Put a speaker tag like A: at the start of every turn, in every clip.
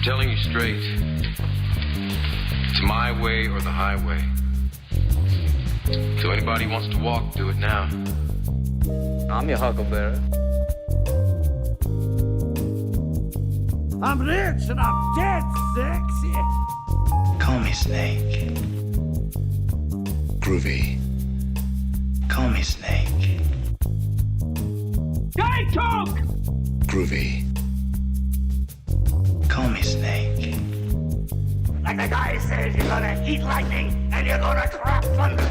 A: telling you straight. It's my way or the highway. So anybody who wants to walk, do it now.
B: I'm your huckleberry.
C: I'm rich and I'm dead sexy.
D: Call me Snake.
E: Groovy.
D: Call me Snake.
C: Guy talk!
E: Groovy.
D: Call me Snake.
C: Like the guy says, you're gonna eat lightning and you're gonna trap thunder.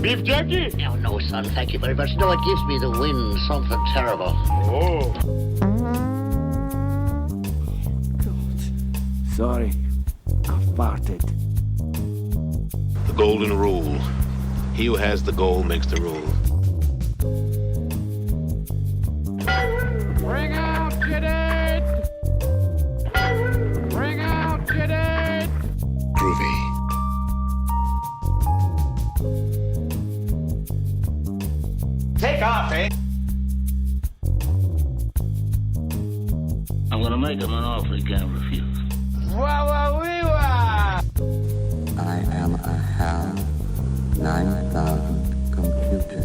C: Beef jerky?
F: Oh, no, son, thank you very much. No, it gives me the wind, something terrible.
C: Oh. God. Sorry. I farted.
G: The golden rule. He who has the goal makes the rule.
C: Bring out your dead! Bring out your dead!
E: Groovy.
B: Take off, eh?
F: I'm gonna make him an offer he can't refuse.
B: Wah-wah-wee-wah!
H: I am a HAL 9000 computer.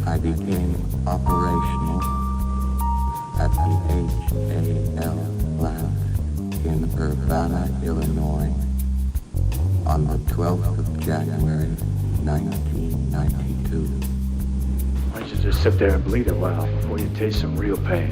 H: I became operational at the HAL plant in Urbana, Illinois on the 12th of January, 1992.
I: Why don't you just sit there and bleed a while before you taste some real pain?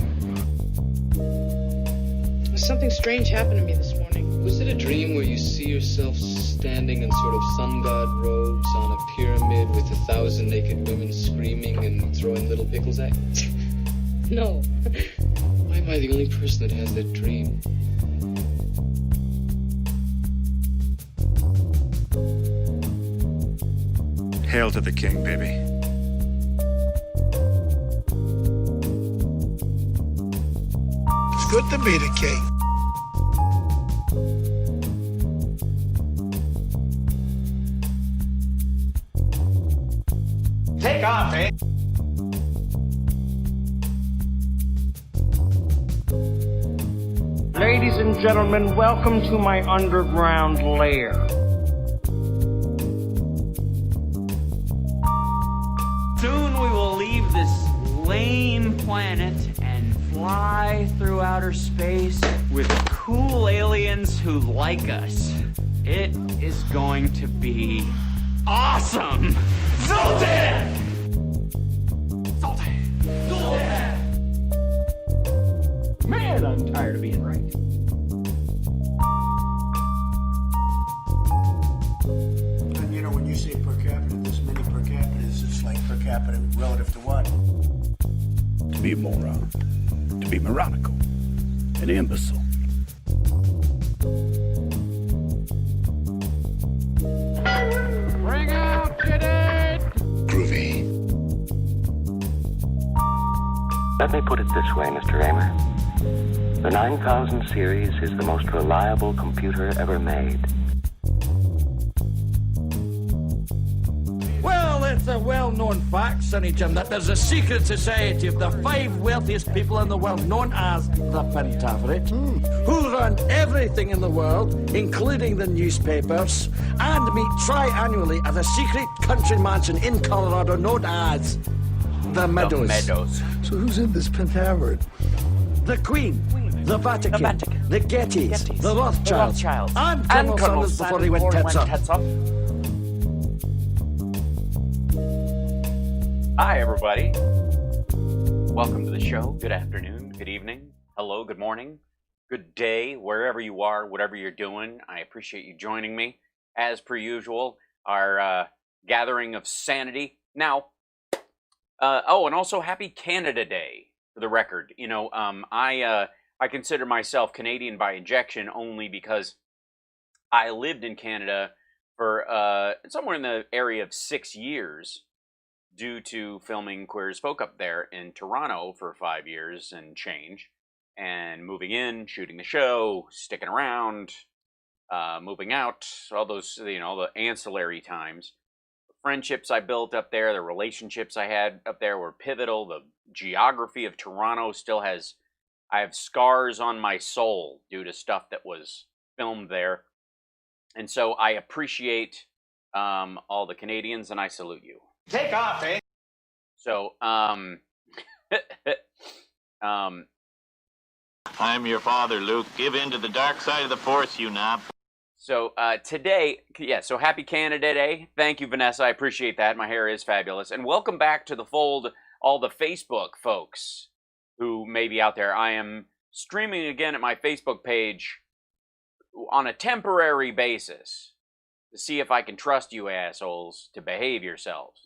J: Something strange happened to me this morning.
K: Was it a dream where you see yourself standing in sort of sun god robes on a pyramid with 1,000 naked women screaming and throwing little pickles at you?
J: No.
K: Why am I the only person that has that dream?
E: Hail to the king, baby.
D: It's good to be the king.
B: Take off, eh?
C: Ladies and gentlemen, welcome to my underground lair.
L: Soon we will leave this lame planet and fly through outer space with cool aliens who like us. It is going to be awesome! Zoltan! Zoltan! Zoltan!
C: Man, I'm tired of being right.
D: And you know, when you say per capita, there's many per capitas. It's like per capita relative to what?
I: To be a moron. To be moronical. An imbecile.
C: Bring out your dead!
E: Groovy.
H: Let me put it this way, Mr. Raymer. The 9000 series is the most reliable computer ever made.
C: Well, it's a well-known fact, Sonny Jim, that there's a secret society of the 5 wealthiest people in the world, known as the Pentaverate, who run everything in the world, including the newspapers, and meet tri-annually at a secret country mansion in Colorado known as the Meadows.
D: So who's in this Pentaverate?
C: The Queen, the Vatican, the Gettys, the Rothschilds, and Colonel Sanders before he went tits up.
L: Hi, everybody. Welcome to the show. Good afternoon, good evening, hello, good morning, good day, wherever you are, whatever you're doing. I appreciate you joining me. As per usual, our gathering of sanity. Now, and also happy Canada Day, for the record. You know, I consider myself Canadian by injection only because I lived in Canada for somewhere in the area of 6 years due to filming Queer as Folk up there in Toronto for 5 years and change, and moving in, shooting the show, sticking around, moving out, all those, you know, the ancillary times. The friendships I built up there, the relationships I had up there were pivotal. The geography of Toronto still has I have scars on my soul due to stuff that was filmed there. And so I appreciate all the Canadians, and I salute you.
B: Take off, eh?
L: So,
G: I'm your father, Luke. Give in to the dark side of the Force, you knob.
L: So today, so happy Canada Day. Thank you, Vanessa. I appreciate that. My hair is fabulous. And welcome back to the fold, all the Facebook folks who may be out there. I am streaming again at my Facebook page on a temporary basis to see if I can trust you assholes to behave yourselves.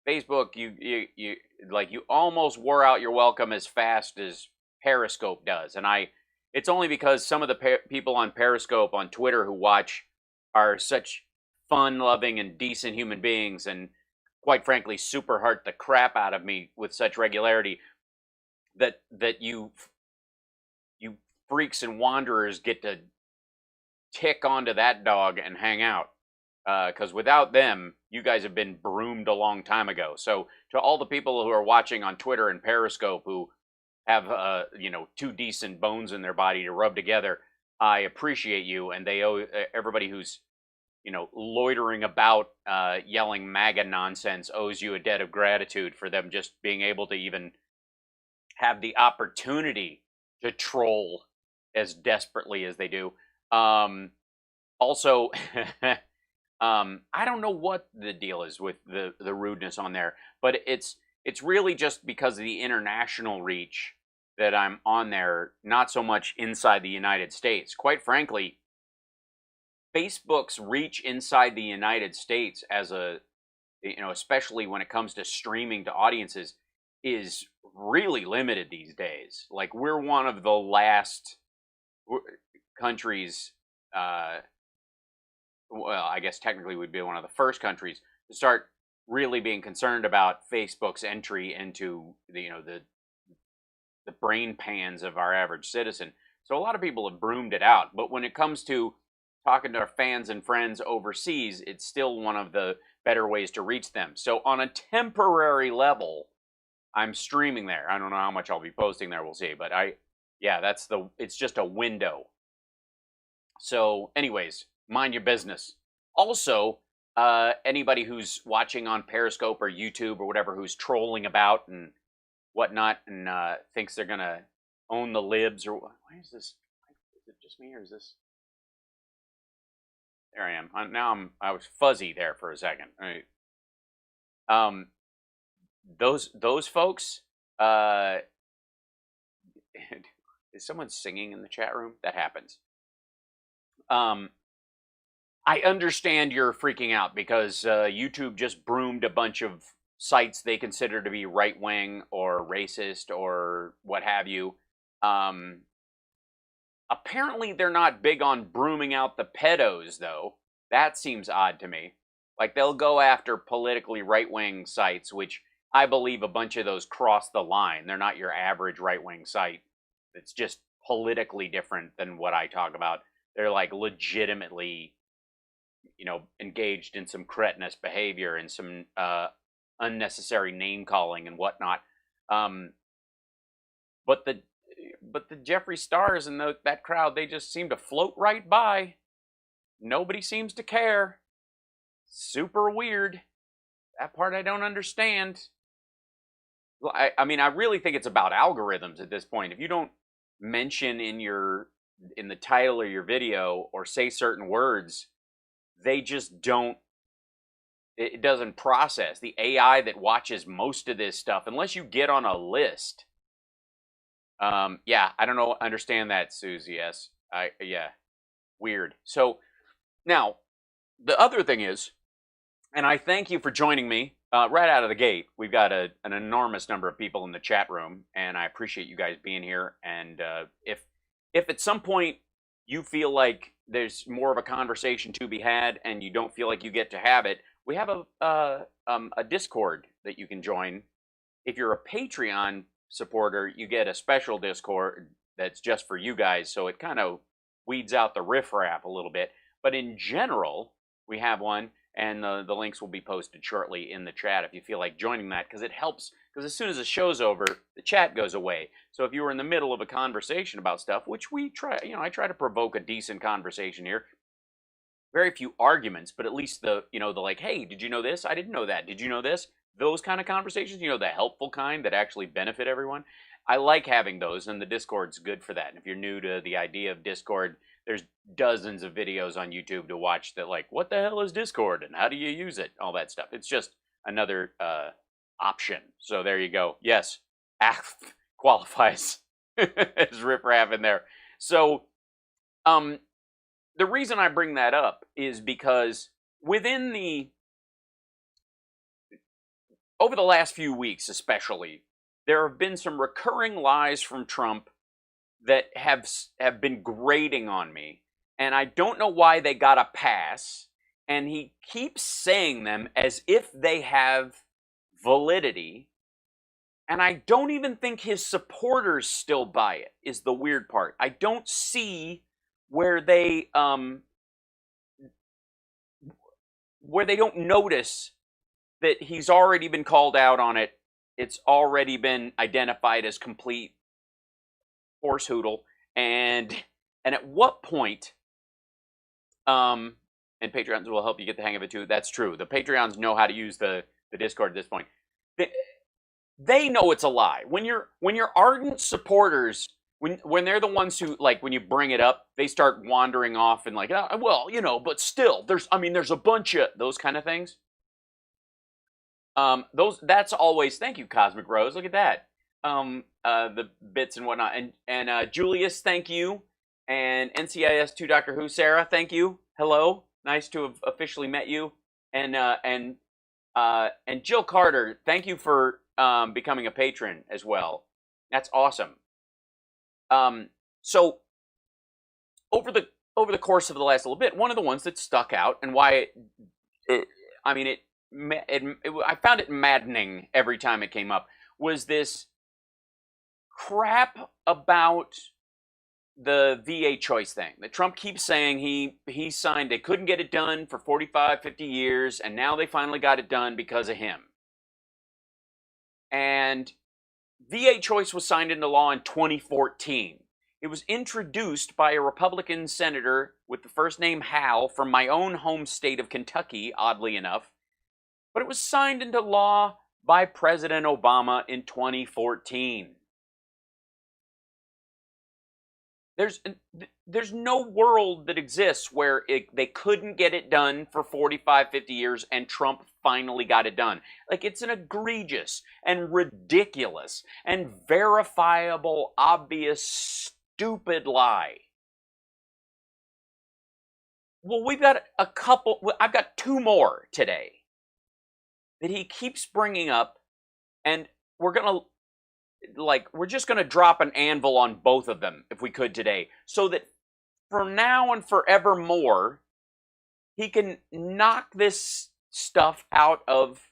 L: Facebook, you almost wore out your welcome as fast as Periscope does, and it's only because some of the people on Periscope on Twitter who watch are such fun-loving and decent human beings, and quite frankly, super heart the crap out of me with such regularity that you freaks and wanderers get to tick onto that dog and hang out. Because without them, you guys have been broomed a long time ago. So to all the people who are watching on Twitter and Periscope who have, two decent bones in their body to rub together, I appreciate you. And they owe everybody who's, loitering about, yelling MAGA nonsense owes you a debt of gratitude for them just being able to even have the opportunity to troll as desperately as they do. Also, I don't know what the deal is with the rudeness on there, but it's really just because of the international reach that I'm on there, not so much inside the United States. Quite frankly, Facebook's reach inside the United States as especially when it comes to streaming to audiences, is really limited these days. Like, we're one of the last countries, well, I guess technically we'd be one of the first countries to start really being concerned about Facebook's entry into the brain pans of our average citizen. So a lot of people have broomed it out. But when it comes to talking to our fans and friends overseas, it's still one of the better ways to reach them. So on a temporary level, I'm streaming there. I don't know how much I'll be posting there. We'll see. But it's just a window. So anyways, mind your business. Also, anybody who's watching on Periscope or YouTube or whatever, who's trolling about and whatnot and thinks they're going to own the libs, or why is this? Is it just me, or is this? There I am. I was fuzzy there for a second. All right. Those folks, is someone singing in the chat room? That happens. I understand you're freaking out because YouTube just broomed a bunch of sites they consider to be right-wing or racist or what have you. Apparently they're not big on brooming out the pedos, though. That seems odd to me. Like, they'll go after politically right-wing sites, which I believe a bunch of those cross the line. They're not your average right-wing site. It's just politically different than what I talk about. They're like legitimately, engaged in some cretinous behavior and some unnecessary name calling and whatnot. But the Jeffree Stars and that crowd, they just seem to float right by. Nobody seems to care. Super weird. That part I don't understand. I mean, I really think it's about algorithms at this point. If you don't mention in the title of your video or say certain words, they just don't. It doesn't process. The AI that watches most of this stuff, unless you get on a list. Yeah, I don't know. Understand that, Susie. Yes. Yeah. Weird. So now the other thing is, and I thank you for joining me right out of the gate. We've got an enormous number of people in the chat room, and I appreciate you guys being here. And if at some point you feel like there's more of a conversation to be had and you don't feel like you get to have it, we have a Discord that you can join. If you're a Patreon supporter, you get a special Discord that's just for you guys, so it kind of weeds out the riffraff a little bit. But in general, we have one, and the links will be posted shortly in the chat if you feel like joining that, because it helps because as soon as the show's over, the chat goes away. So if you were in the middle of a conversation about stuff, which we try, I try to provoke a decent conversation here. Very few arguments, but at least the like, hey, did you know this? I didn't know that. Did you know this? Those kind of conversations, the helpful kind that actually benefit everyone. I like having those, and the Discord's good for that. And if you're new to the idea of Discord, there's dozens of videos on YouTube to watch that, like, what the hell is Discord and how do you use it? All that stuff. It's just another option. So there you go. Yes, ACT qualifies as riffraff in there. So, the reason I bring that up is because over the last few weeks especially, there have been some recurring lies from Trump that have been grating on me. And I don't know why they got a pass. And he keeps saying them as if they have validity. And I don't even think his supporters still buy it, is the weird part. I don't see where they don't notice that he's already been called out on it. It's already been identified as complete horsehoodle. And at what point, and Patreons will help you get the hang of it too. That's true. The Patreons know how to use the Discord at this point. They know it's a lie. When your ardent supporters, when they're the ones who, like, when you bring it up, they start wandering off and like, oh, well, but still, there's a bunch of those kind of things. That's always, thank you, Cosmic Rose. Look at that. The bits and whatnot. And Julius, thank you. And NCIS 2 Doctor Who, Sarah, thank you. Hello. Nice to have officially met you. And Jill Carter, thank you for becoming a patron as well. That's awesome. So over the course of the last little bit, one of the ones that stuck out and why I found it maddening every time it came up was this crap about the VA choice thing that Trump keeps saying he signed. They couldn't get it done for 45, 50 years, and now they finally got it done because of him. And VA choice was signed into law in 2014. It was introduced by a Republican senator with the first name Hal from my own home state of Kentucky, oddly enough. But it was signed into law by President Obama in 2014. There's no world that exists where they couldn't get it done for 45, 50 years and Trump finally got it done. Like, it's an egregious and ridiculous and verifiable, obvious, stupid lie. Well, we've got I've got two more today that he keeps bringing up, and we're just going to drop an anvil on both of them if we could today, so that from now and forevermore, he can knock this stuff out of,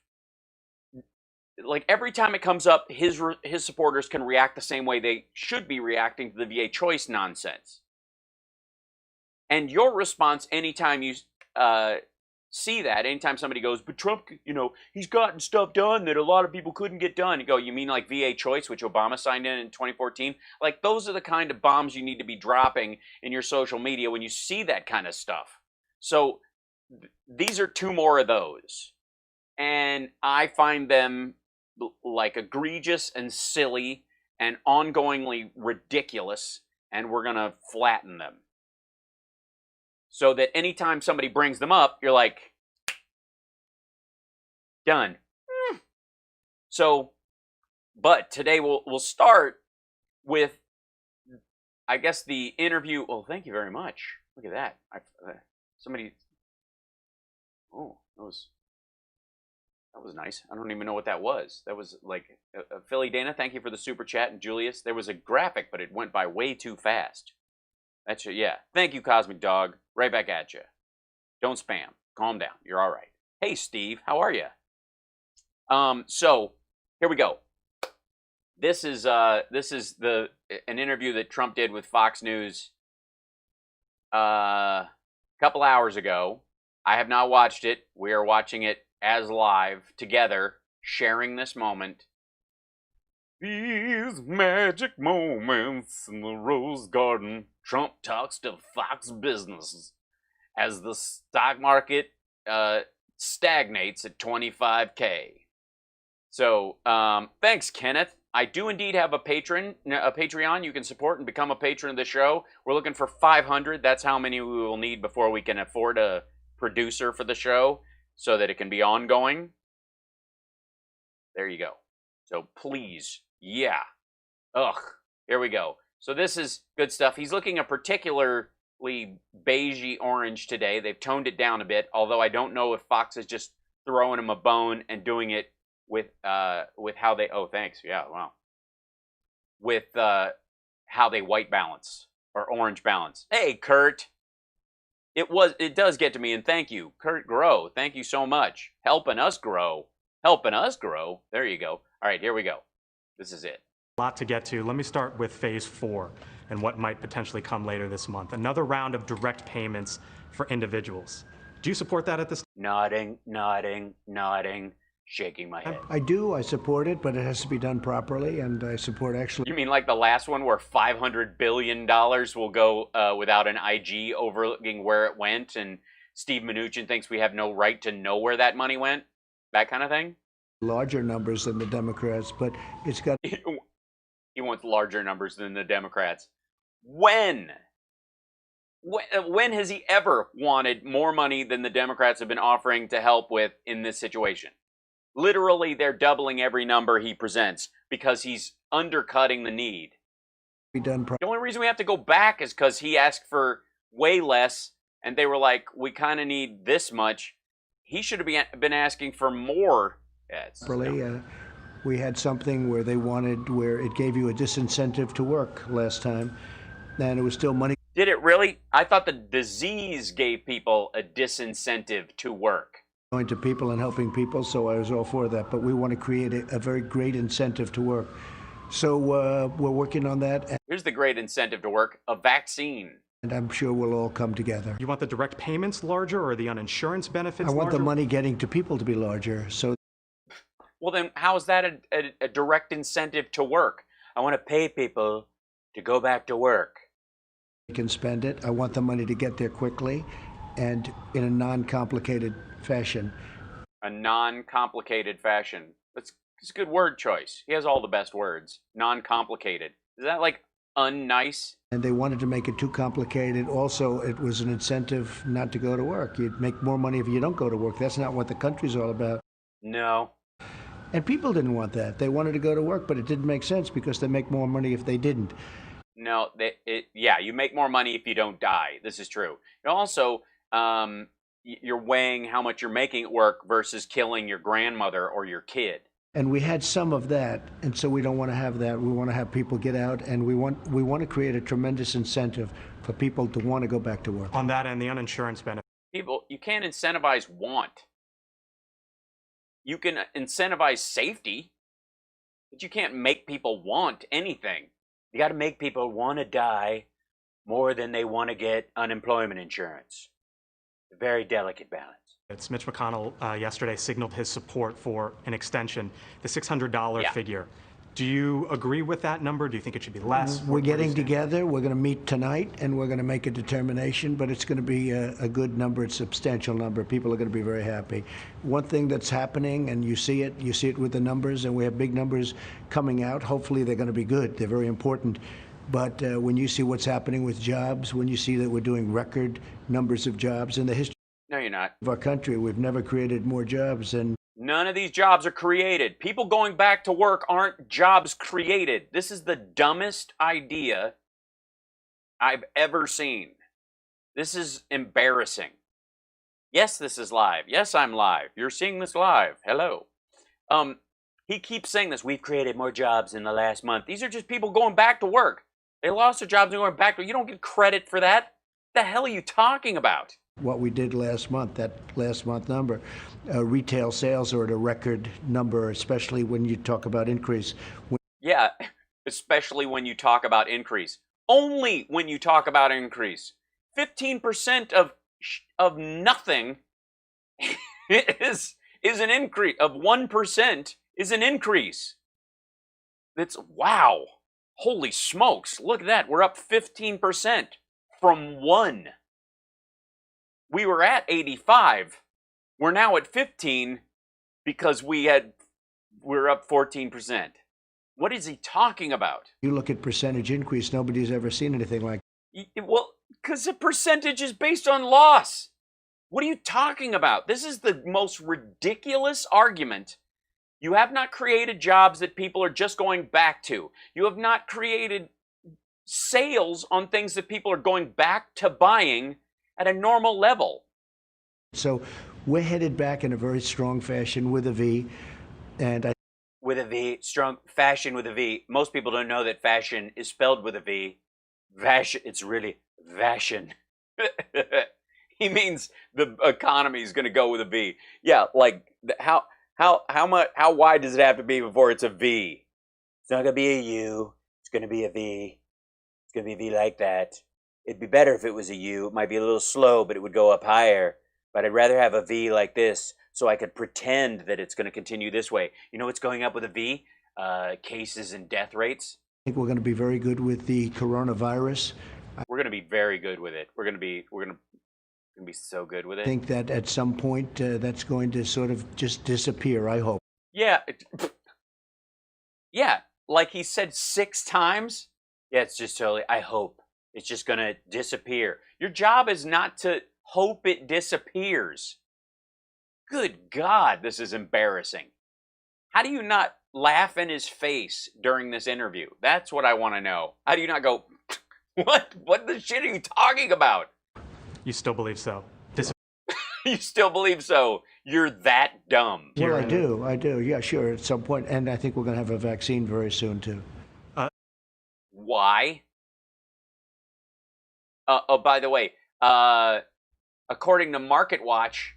L: like, every time it comes up, his supporters can react the same way they should be reacting to the VA choice nonsense. And your response anytime you see that, anytime somebody goes, but Trump, he's gotten stuff done that a lot of people couldn't get done. You go, you mean like VA choice, which Obama signed in 2014? Like, those are the kind of bombs you need to be dropping in your social media when you see that kind of stuff. So these are two more of those. And I find them like egregious and silly and ongoingly ridiculous, and we're going to flatten them. So that anytime somebody brings them up, you're like, done. So, but today we'll start with, I guess, the interview. Well, thank you very much. Look at that. Somebody. Oh, that was nice. I don't even know what that was. That was like Philly Dana. Thank you for the super chat, and Julius. There was a graphic, but it went by way too fast. That's it. Yeah. Thank you, Cosmic Dog. Right back at you. Don't spam. Calm down. You're all right. Hey, Steve. How are you? So here we go. This is an interview that Trump did with Fox News a couple hours ago. I have not watched it. We are watching it as live together, sharing this moment. These magic moments in the Rose Garden. Trump talks to Fox Business as the stock market stagnates at 25K. So, thanks, Kenneth. I do indeed have a Patreon. You can support and become a patron of the show. We're looking for 500. That's how many we will need before we can afford a producer for the show so that it can be ongoing. There you go. So please, yeah. Ugh, here we go. So this is good stuff. He's looking a particularly beigey orange today. They've toned it down a bit, although I don't know if Fox is just throwing him a bone and doing it with how they, oh, thanks, yeah, wow. With how they white balance or orange balance. Hey, Kurt. It does get to me, and thank you, Kurt Grow. Thank you so much. Helping us grow. Helping us grow. There you go. All right, here we go. This is it.
M: A lot to get to. Let me start with phase 4 and what might potentially come later this month. Another round of direct payments for individuals. Do you support that at this time?
L: Nodding, nodding, nodding, shaking my head.
D: I do. I support it, but it has to be done properly, and I support actually.
L: You mean like the last one where $500 billion will go without an IG overlooking where it went, and Steve Mnuchin thinks we have no right to know where that money went? That kind of thing?
D: Larger numbers than the Democrats, but it's got.
L: He wants larger numbers than the Democrats. When has he ever wanted more money than the Democrats have been offering to help with in this situation? Literally, they're doubling every number he presents because he's undercutting the need. The only reason we have to go back is because he asked for way less, and they were like, we kind of need this much. He should have been asking for more. Yeah,
D: we had something where where it gave you a disincentive to work last time, and it was still money.
L: Did it really? I thought the disease gave people a disincentive to work.
D: Going to people and helping people, so I was all for that. But we want to create a very great incentive to work. So we're working on that.
L: Here's the great incentive to work: a vaccine.
D: And I'm sure we'll all come together.
M: You want the direct payments larger or the uninsurance benefits larger?
D: I want the money getting to people to be larger. So.
L: Well, then how is that a direct incentive to work? I want to pay people to go back to work.
D: You can spend it. I want the money to get there quickly and in a non-complicated fashion.
L: A non-complicated fashion. That's a good word choice. He has all the best words. Non-complicated. Is that like unnice?
D: And they wanted to make it too complicated. Also, it was an incentive not to go to work. You'd make more money if you don't go to work. That's not what the country's all about.
L: No.
D: And people didn't want that. They wanted to go to work, but it didn't make sense because they make more money if they didn't.
L: No, yeah, you make more money if you don't die. This is true. And also, you're weighing how much you're making at work versus killing your grandmother or your kid.
D: And we had some of that, and so we don't want to have that. We want to have people get out, and we want to create a tremendous incentive for people to want to go back to work.
M: On that end, the uninsurance benefit.
L: People, you can't incentivize want. You can incentivize safety, but you can't make people want anything. You got to make people want to die more than they want to get unemployment insurance. A very delicate balance.
M: It's Mitch McConnell yesterday signaled his support for an extension, the $600 figure. Do you agree with that number? Do you think it should be less?
D: We're getting together. We're going to meet tonight, and we're going to make a determination, but it's going to be a good number, a substantial number. People are going to be very happy. One thing that's happening, and you see it with the numbers, and we have big numbers coming out. Hopefully they're going to be good. They're very important. But when you see what's happening with jobs, when you see that we're doing record numbers of jobs in the history
L: No, you're not.
D: of our country, we've never created more jobs than.
L: None of these jobs are created. People going back to work aren't jobs created. This is the dumbest idea I've ever seen. This is embarrassing. Yes, this is live. Yes, I'm live. You're seeing this live. Hello. He keeps saying this. We've created more jobs in the last month. These are just people going back to work. They lost their jobs and going back to work. You don't get credit for that. What the hell are you talking about?
D: What we did last month, that last month number. Retail sales are at a record number, especially when you talk about increase.
L: Yeah, especially when you talk about increase. Only when you talk about increase. 15% of nothing is an increase. Of 1% is an increase. It's wow. Holy smokes. Look at that. We're up 15% from 1. We were at 85. We're now at 15 because we're up 14%. What is he talking about?
D: You look at percentage increase, nobody's ever seen anything like
L: that. Well, because the percentage is based on loss. What are you talking about? This is the most ridiculous argument. You have not created jobs that people are just going back to. You have not created sales on things that people are going back to buying at a normal level.
D: So we're headed back in a very strong fashion with a V. And
L: with a V, strong fashion with a V. Most people don't know that fashion is spelled with a V. Fashion, it's really fashion. He means the economy is going to go with a V. Yeah, like how wide does it have to be before it's a V? It's not going to be a U. It's going to be a V. It's going to be a V like that. It'd be better if it was a U. It might be a little slow, but it would go up higher. But I'd rather have a V like this so I could pretend that it's going to continue this way. You know what's going up with a V? Cases and death rates.
D: I think we're going to be very good with the coronavirus.
L: We're going to be very good with it. We're going to be so good with it.
D: I think that at some point that's going to sort of just disappear, I hope.
L: Yeah. Yeah, like he said 6 times. Yeah, it's just totally, I hope. It's just going to disappear. Your job is not to hope it disappears. Good God, this is embarrassing. How do you not laugh in his face during this interview? That's what I want to know. How do you not go, what the shit are you talking about?
M: You still believe so?
L: You still believe so? You're that dumb.
D: Well, I do. Yeah, sure, at some point. And I think we're going to have a vaccine very soon, too.
L: Why? Oh, by the way, according to MarketWatch,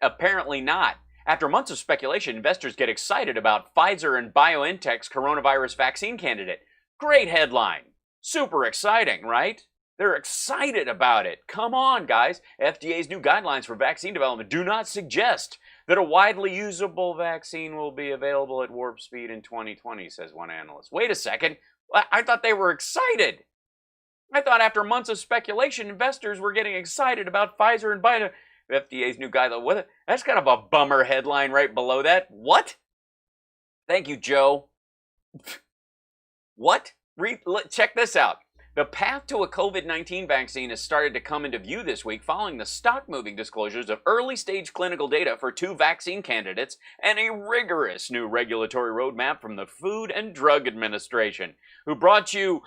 L: apparently not. After months of speculation, investors get excited about Pfizer and BioNTech's coronavirus vaccine candidate. Great headline. Super exciting, right? They're excited about it. Come on, guys. FDA's new guidelines for vaccine development do not suggest that a widely usable vaccine will be available at warp speed in 2020, says one analyst. Wait a second. I thought they were excited. I thought after months of speculation, investors were getting excited about Pfizer and BioNTech. FDA's new guideline. What? That's kind of a bummer headline right below that. What? Thank you, Joe. What? Check this out. The path to a COVID-19 vaccine has started to come into view this week following the stock-moving disclosures of early-stage clinical data for 2 vaccine candidates and a rigorous new regulatory roadmap from the Food and Drug Administration, who brought you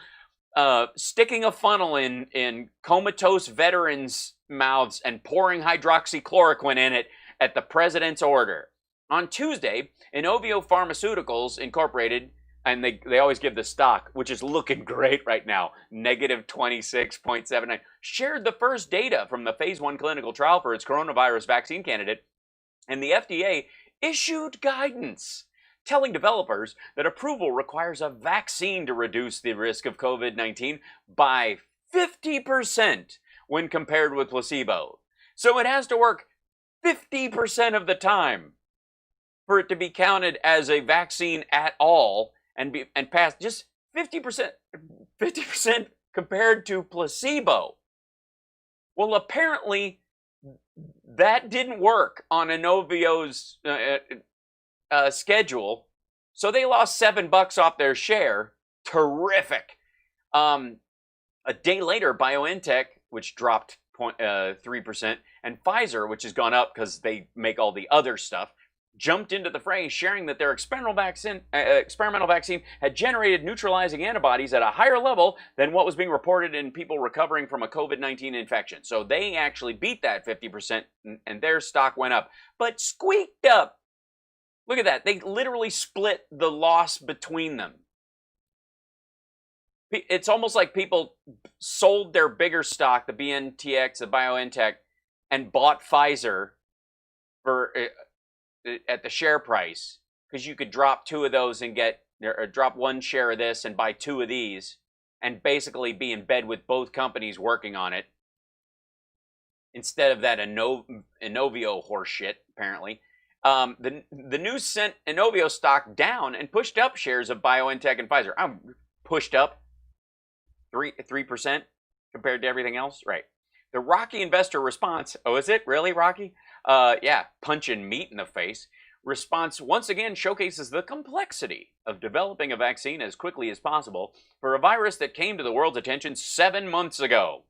L: sticking a funnel in comatose veterans' mouths and pouring hydroxychloroquine in it at the president's order. On Tuesday, Inovio Pharmaceuticals Incorporated, and they always give the stock, which is looking great right now, negative 26.79, shared the first data from the phase 1 clinical trial for its coronavirus vaccine candidate, and the FDA issued guidance telling developers that approval requires a vaccine to reduce the risk of COVID-19 by 50% when compared with placebo. So it has to work 50% of the time for it to be counted as a vaccine at all and pass just 50% compared to placebo. Well, apparently that didn't work on Inovio's schedule, so they lost $7 off their share. Terrific. A day later, BioNTech, which dropped 3%, and Pfizer, which has gone up because they make all the other stuff, jumped into the fray, sharing that their experimental vaccine had generated neutralizing antibodies at a higher level than what was being reported in people recovering from a COVID-19 infection. So they actually beat that 50%, and their stock went up, but squeaked up. Look at that. They literally split the loss between them. It's almost like people sold their bigger stock, the BNTX, the BioNTech, and bought Pfizer for at the share price, because you could drop 2 of those and get, or drop 1 share of this and buy 2 of these, and basically be in bed with both companies working on it, instead of that Inovio horse shit, apparently. The news sent Inovio stock down and pushed up shares of BioNTech and Pfizer. I'm pushed up 3% compared to everything else, right? The rocky investor response. Oh, is it really rocky? Yeah, punching meat in the face. Response once again showcases the complexity of developing a vaccine as quickly as possible for a virus that came to the world's attention 7 months ago.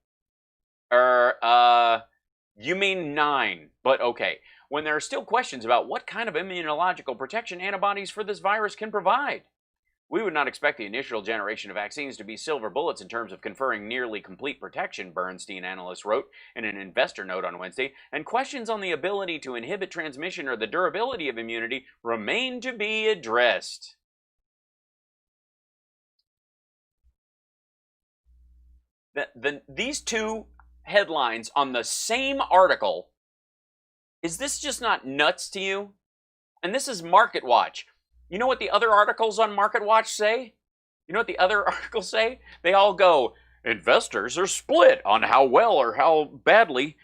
L: You mean 9, but okay. When there are still questions about what kind of immunological protection antibodies for this virus can provide. We would not expect the initial generation of vaccines to be silver bullets in terms of conferring nearly complete protection, Bernstein analyst wrote in an investor note on Wednesday, and questions on the ability to inhibit transmission or the durability of immunity remain to be addressed. These two headlines on the same article, is this just not nuts to you? And this is Market Watch. You know what the other articles on Market Watch say? You know what the other articles say? They all go, investors are split on how well or how badly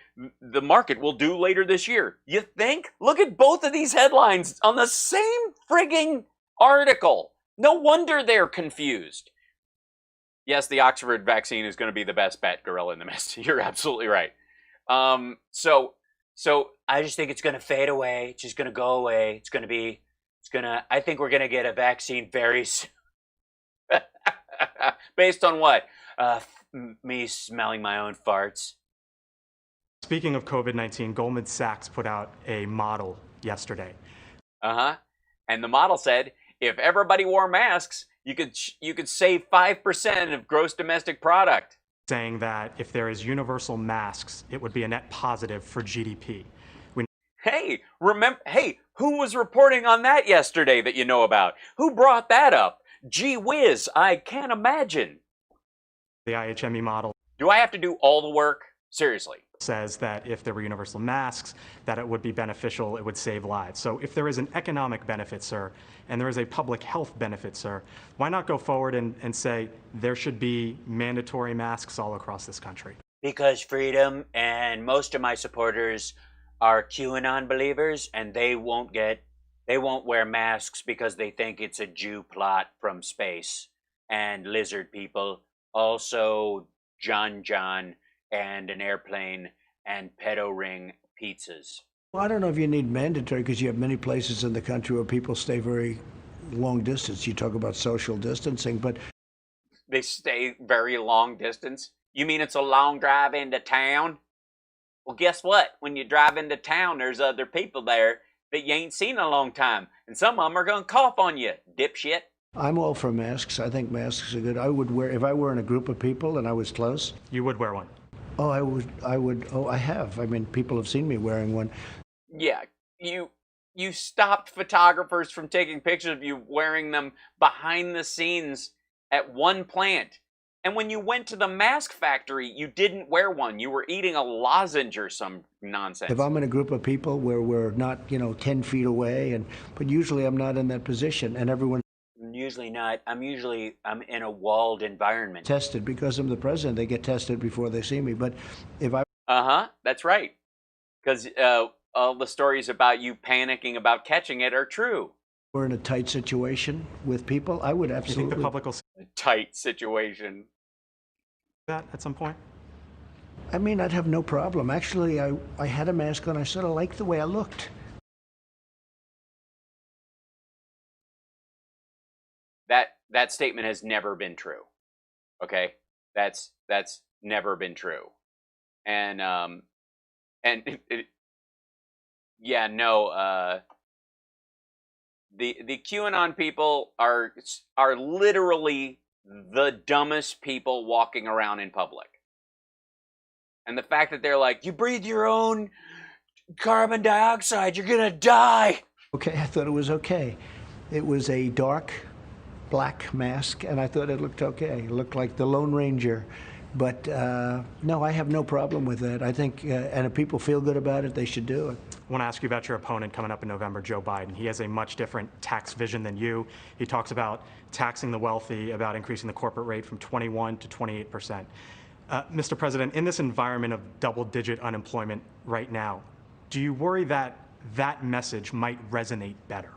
L: the market will do later this year. You think? Look at both of these headlines on the same frigging article. No wonder they're confused. Yes, the Oxford vaccine is going to be the best bet, Gorilla in the Mist. You're absolutely right. So I just think it's going to fade away. It's just going to go away. I think we're going to get a vaccine very soon. Based on what? Me smelling my own farts.
M: Speaking of COVID-19, Goldman Sachs put out a model yesterday.
L: And the model said, if everybody wore masks, you could save 5% of gross domestic product.
M: Saying that if there is universal masks, it would be a net positive for GDP.
L: Hey, who was reporting on that yesterday that you know about? Who brought that up? Gee whiz, I can't imagine.
M: The IHME model.
L: Do I have to do all the work? Seriously.
M: Says that if there were universal masks, that it would be beneficial, it would save lives. So if there is an economic benefit, sir, and there is a public health benefit, sir, why not go forward and say there should be mandatory masks all across this country?
L: Because freedom, and most of my supporters are QAnon believers, and they won't wear masks because they think it's a Jew plot from space. And lizard people, also John, and an airplane, and pedo ring pizzas.
D: Well, I don't know if you need mandatory, because you have many places in the country where people stay very long distance. You talk about social distancing, but...
L: They stay very long distance? You mean it's a long drive into town? Well, guess what? When you drive into town, there's other people there that you ain't seen in a long time. And some of them are going to cough on you, dipshit.
D: I'm all for masks. I think masks are good. I would wear, if I were in a group of people and I was close.
M: You would wear one?
D: Oh, I would. Oh, I have. I mean, people have seen me wearing one.
L: Yeah, you stopped photographers from taking pictures of you wearing them behind the scenes at one plant. And when you went to the mask factory, you didn't wear one. You were eating a lozenge or some nonsense.
D: If I'm in a group of people where we're not, 10 feet away, but usually I'm not in that position, and everyone...
L: Usually not. I'm in a walled environment.
D: Tested because I'm the president. They get tested before they see me. But if I...
L: That's right. Because all the stories about you panicking about catching it are true.
D: We're in a tight situation with people. I would absolutely...
M: You think the public will...
L: A tight situation.
M: That at some point?
D: I mean, I'd have no problem. Actually, I had a mask on. I sort of liked the way I looked.
L: That statement has never been true. Okay? That's never been true. And the QAnon people are literally the dumbest people walking around in public. And the fact that they're like, you breathe your own carbon dioxide, you're gonna die.
D: Okay, I thought it was okay. It was a dark black mask, and I thought it looked okay. It looked like the Lone Ranger. But no, I have no problem with that. I think, and if people feel good about it, they should do it.
M: I want to ask you about your opponent coming up in November, Joe Biden. He has a much different tax vision than you. He talks about taxing the wealthy, about increasing the corporate rate from 21 to 28%. Mr. President, in this environment of double-digit unemployment right now, do you worry that that message might resonate better.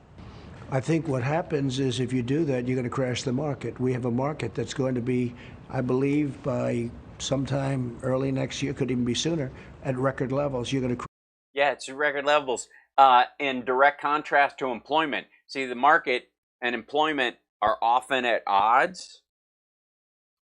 D: I think what happens is if you do that, you're going to crash the market. We have a market that's going to be, I believe, by sometime early next year, could even be sooner, at record levels. You're going to.
L: Yeah, it's record levels. In direct contrast to employment. See, the market and employment are often at odds.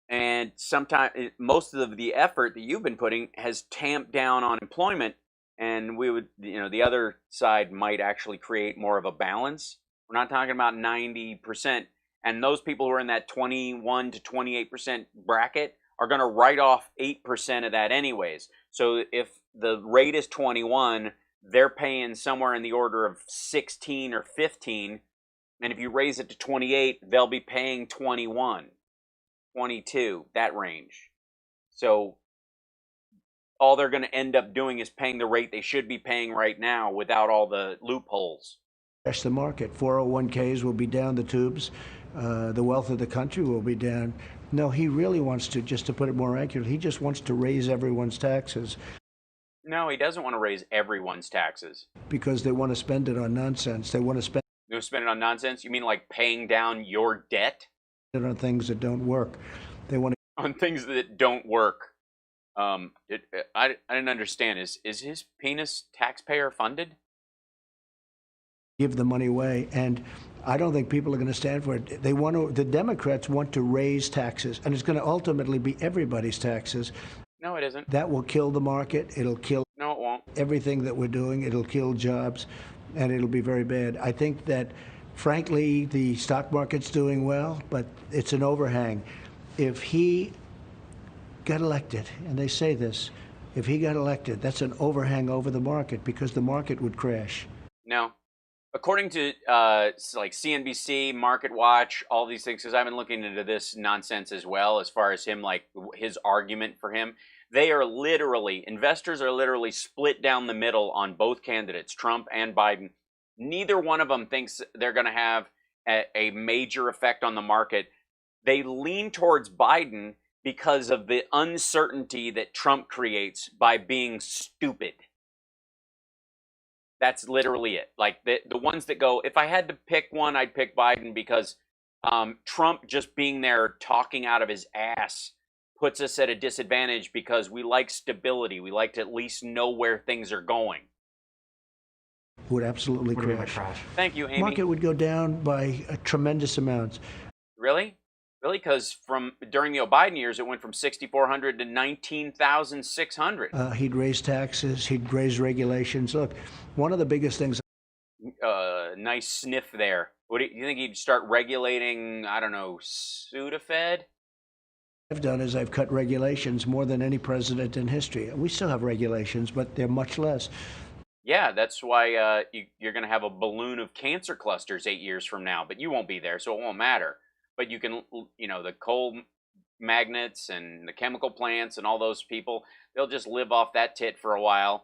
L: And sometimes most of the effort that you've been putting has tamped down on employment. And we would, the other side might actually create more of a balance. We're not talking about 90%. And those people who are in that 21 to 28% bracket are going to write off 8% of that anyways. So if the rate is 21, they're paying somewhere in the order of 16 or 15. And if you raise it to 28, they'll be paying 21, 22, that range. So all they're going to end up doing is paying the rate they should be paying right now without all the loopholes.
D: Crash the market. 401ks will be down the tubes. The wealth of the country will be down. No, he really wants to, just to put it more accurately, he just wants to raise everyone's taxes.
L: No, he doesn't want to raise everyone's taxes.
D: Because they want to spend it on nonsense. They want to spend
L: it on nonsense? You mean like paying down your debt?
D: It on things that don't work. They want to
L: on things that don't work. I didn't understand. Is his penis taxpayer funded?
D: Give the money away, and I don't think people are going to stand for it. They want to. The Democrats want to raise taxes, and it's going to ultimately be everybody's taxes.
L: No, it isn't.
D: That will kill the market. It'll kill.
L: No, it won't.
D: Everything that we're doing. It'll kill jobs, and it'll be very bad. I think that, frankly, the stock market's doing well, but it's an overhang. If he got elected, and they say this, if he got elected, that's an overhang over the market because the market would crash.
L: No. According to like CNBC, Market Watch, all these things, because I've been looking into this nonsense as well, as far as him, like his argument for him, investors are literally split down the middle on both candidates, Trump and Biden. Neither one of them thinks they're going to have a major effect on the market. They lean towards Biden because of the uncertainty that Trump creates by being stupid. That's literally it. Like the ones that go, if I had to pick one, I'd pick Biden because Trump just being there talking out of his ass puts us at a disadvantage because we like stability. We like to at least know where things are going.
D: Would absolutely crash.
L: Thank you, Amy.
D: Market would go down by a tremendous amount.
L: Really? Really? Because during the Biden years, it went from 6,400 to 19,600.
D: He'd raise taxes. He'd raise regulations. Look, one of the biggest things.
L: Nice sniff there. What do you think he'd start regulating? I don't know, Sudafed?
D: I've done is I've cut regulations more than any president in history. We still have regulations, but they're much less.
L: Yeah, that's why you're going to have a balloon of cancer clusters 8 years from now, but you won't be there, so it won't matter. But you can, the coal magnates and the chemical plants and all those people, they'll just live off that tit for a while,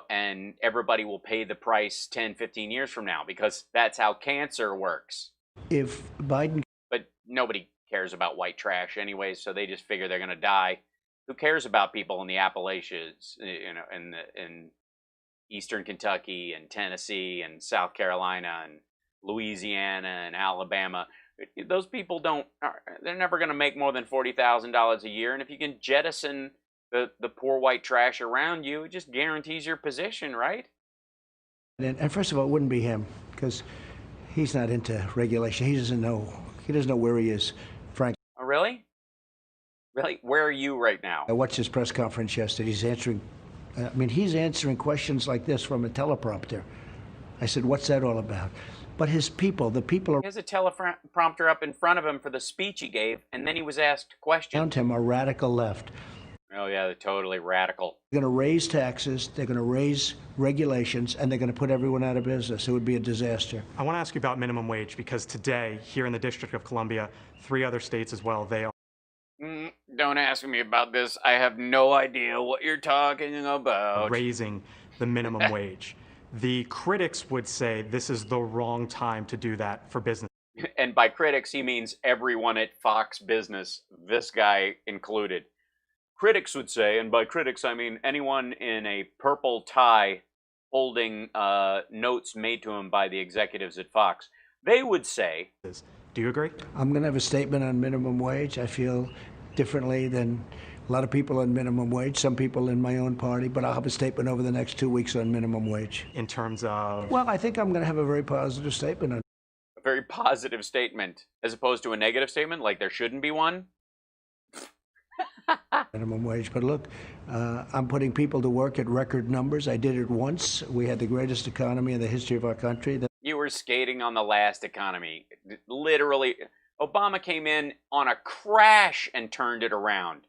L: and everybody will pay the price 10, 15 years from now because that's how cancer works.
D: If Biden...
L: But nobody cares about white trash anyway, so they just figure they're going to die. Who cares about people in the Appalachians, in Eastern Kentucky and Tennessee and South Carolina and Louisiana and Alabama? Those people they're never going to make more than $40,000 a year. And if you can jettison the poor white trash around you, it just guarantees your position, right?
D: And first of all, it wouldn't be him because he's not into regulation. He doesn't know where he is, Frank.
L: Oh, really? Really? Where are you right now?
D: I watched his press conference yesterday. He's answering questions like this from a teleprompter. I said, what's that all about? But the people
L: He has a teleprompter up in front of him for the speech he gave, and then he was asked questions.
D: Around him are radical left.
L: Oh, yeah, they're totally radical.
D: They're going to raise taxes, they're going to raise regulations, and they're going to put everyone out of business. It would be a disaster.
M: I want to ask you about minimum wage because today, here in the District of Columbia, 3 other states as well, they are.
L: Don't ask me about this. I have no idea what you're talking about.
M: Raising the minimum wage. The critics would say this is the wrong time to do that for business.
L: And by critics, he means everyone at Fox Business, this guy included. Critics would say, and by critics I mean anyone in a purple tie holding notes made to him by the executives at Fox. They would say,
M: do you agree?
D: I'm going to have a statement on minimum wage. I feel differently than a lot of people on minimum wage, some people in my own party, but I'll have a statement over the next 2 weeks on minimum wage.
M: In terms of?
D: Well, I think I'm going to have a very positive statement on
L: a very positive statement, as opposed to a negative statement, like there shouldn't be one.
D: minimum wage. But look, I'm putting people to work at record numbers. I did it once. We had the greatest economy in the history of our country.
L: You were skating on the last economy. Literally, Obama came in on a crash and turned it around.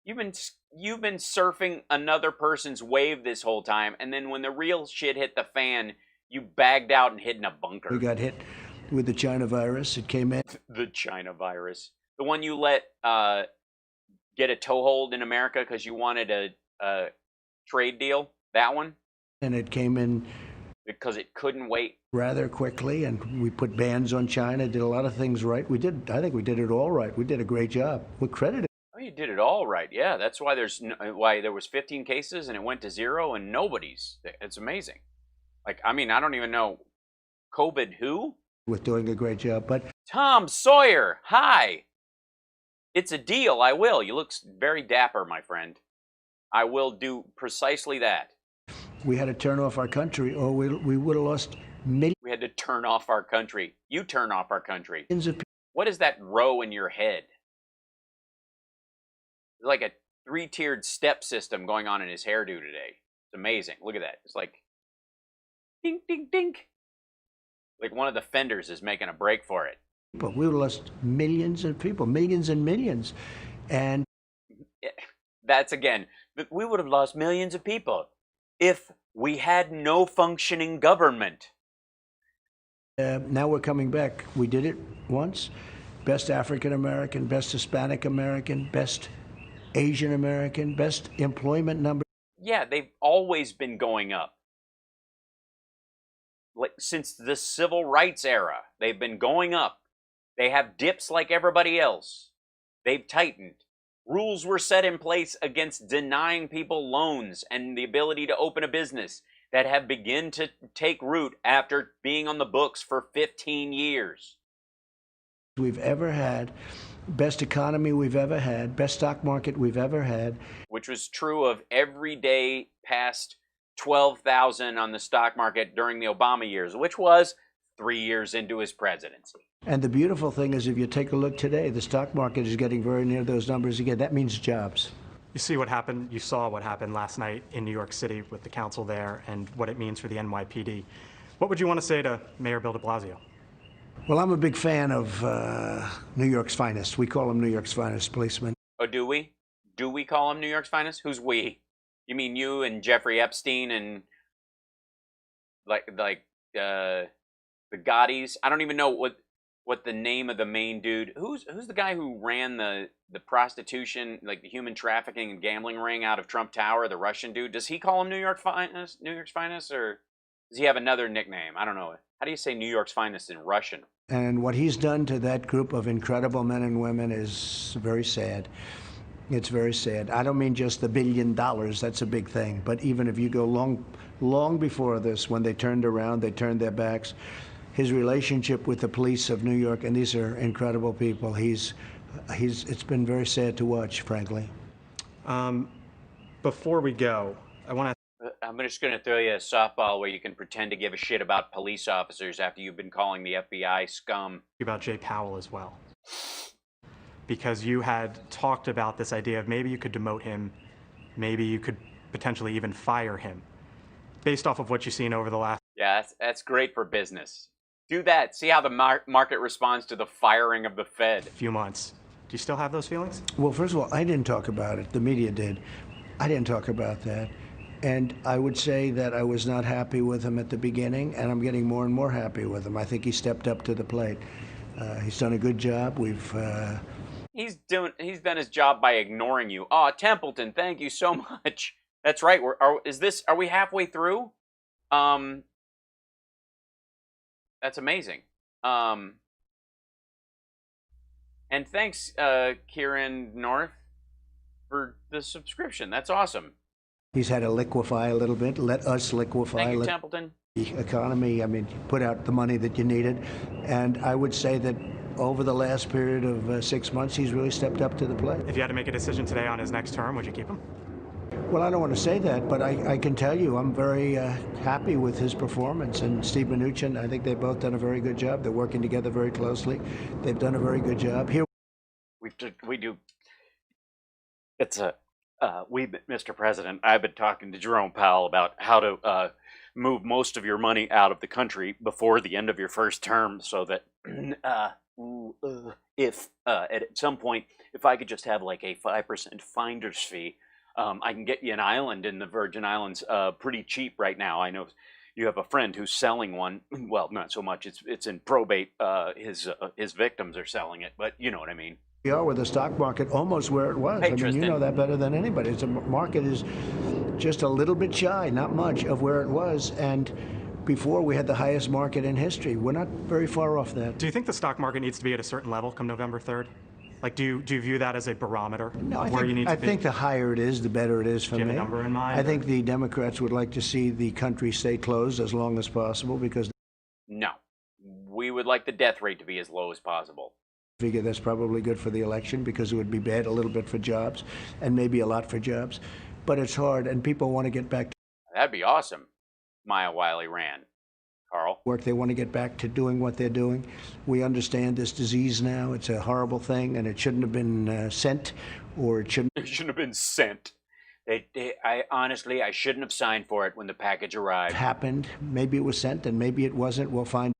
L: You've been surfing another person's wave this whole time, and then when the real shit hit the fan, you bagged out and hid in a bunker.
D: We got hit with the China virus. It came in.
L: The China virus. The one you let get a toehold in America because you wanted a trade deal? That one?
D: And it came in
L: because it couldn't wait.
D: Rather quickly, and we put bans on China, did a lot of things right. I think we did it all right. We did a great job. We're credited.
L: Oh, you did it all right. Yeah, that's why why there was 15 cases and it went to 0 and nobody's. It's amazing. Like, I mean, I don't even know. COVID who?
D: With doing a great job, but
L: Tom Sawyer, hi. It's a deal. I will. You look very dapper, my friend. I will do precisely that.
D: We had to turn off our country, or we would have lost millions.
L: We had to turn off our country. You turn off our country.
D: Of people.
L: What is that row in your head? It's like a 3-tiered step system going on in his hairdo today. It's amazing. Look at that. It's like dink, dink, dink. Like one of the fenders is making a break for it.
D: But we would have lost millions of people, millions and millions. And
L: that's again, we would have lost millions of people if we had no functioning government.
D: Now we're coming back. We did it once. Best African American, best Hispanic American, best Asian American, best employment number.
L: Yeah, they've always been going up. Like since the civil rights era, they've been going up. They have dips like everybody else. They've tightened. Rules were set in place against denying people loans and the ability to open a business that have begun to take root after being on the books for 15 years.
D: We've ever had, best economy we've ever had, best stock market we've ever had.
L: Which was true of every day past 12,000 on the stock market during the Obama years, which was 3 years into his presidency.
D: And the beautiful thing is, if you take a look today, the stock market is getting very near those numbers again. That means jobs.
M: You see what happened, you saw what happened last night in New York City with the council there and what it means for the NYPD. What would you want to say to Mayor Bill de Blasio?
D: Well, I'm a big fan of New York's finest. We call him New York's finest policeman.
L: Oh, do we? Do we call him New York's finest? Who's we? You mean you and Jeffrey Epstein and like the Gaudis? I don't even know what the name of the main dude. Who's the guy who ran the prostitution, like the human trafficking and gambling ring out of Trump Tower, the Russian dude? Does he call him New York's finest, or does he have another nickname? I don't know. How do you say New York's finest in Russian?
D: And what he's done to that group of incredible men and women is very sad. It's very sad. I don't mean just the $1 billion, that's a big thing. But even if you go long before this, when they turned around, they turned their backs, his relationship with the police of New York, and these are incredible people, it's been very sad to watch, frankly.
M: Before we go,
L: I'm just going to throw you a softball where you can pretend to give a shit about police officers after you've been calling the FBI scum.
M: About Jay Powell as well. Because you had talked about this idea of maybe you could demote him, maybe you could potentially even fire him, based off of what you've seen over the last...
L: Yeah, that's great for business. Do that. See how the market responds to the firing of the Fed.
M: Few months. Do you still have those feelings?
D: Well, first of all, I didn't talk about it. The media did. I didn't talk about that. And I would say that I was not happy with him at the beginning, and I'm getting more and more happy with him. I think he stepped up to the plate. He's done a good job.
L: He's done his job by ignoring you. Oh, Templeton, thank you so much. That's right. Are we halfway through? That's amazing. And thanks, Kieran North, for the subscription. That's awesome.
D: He's had to liquefy a little bit, let us liquefy.
L: Thank you, Templeton.
D: The economy, I mean, put out the money that you needed. And I would say that over the last period of 6 months, he's really stepped up to the plate.
M: If you had to make a decision today on his next term, would you keep him?
D: Well, I don't want to say that, but I can tell you I'm very happy with his performance. And Steve Mnuchin, I think they've both done a very good job. They're working together very closely. They've done a very good job. Here
L: We do. It's a Mr. President, I've been talking to Jerome Powell about how to move most of your money out of the country before the end of your first term, so that if at some point, if I could just have like a 5% finder's fee, I can get you an island in the Virgin Islands pretty cheap right now. I know you have a friend who's selling one. Well, not so much. It's in probate. His victims are selling it, but you know what I mean.
D: we are with the stock market almost where it was.
L: Hey,
D: I mean,
L: Tristan.
D: you know that better than anybody. The market is just a little bit shy, not much, of where it was. And before, we had the highest market in history. We're not very far off that.
M: Do you think the stock market needs to be at a certain level come November 3rd? Like, do you view that as a barometer
D: No,
M: of where you need to be?
D: I think the higher it is, the better it is for
M: Do you
D: me.
M: have a number in mind?
D: I think the Democrats would like to see the country stay closed as long as possible because
L: No. We would like the death rate to be as low as possible.
D: they figure that's probably good for the election because it would be bad a little bit for jobs and maybe a lot for jobs. But it's hard, and people want to get back to
L: That'd be awesome. Maya Wiley ran. Carl?
D: work. They want to get back to doing what they're doing. We understand this disease now. It's a horrible thing, and it shouldn't have been sent, or it shouldn't
L: It shouldn't have been sent. I honestly, I shouldn't have signed for it when the package arrived.
D: have happened. Maybe it was sent, and maybe it wasn't. We'll find.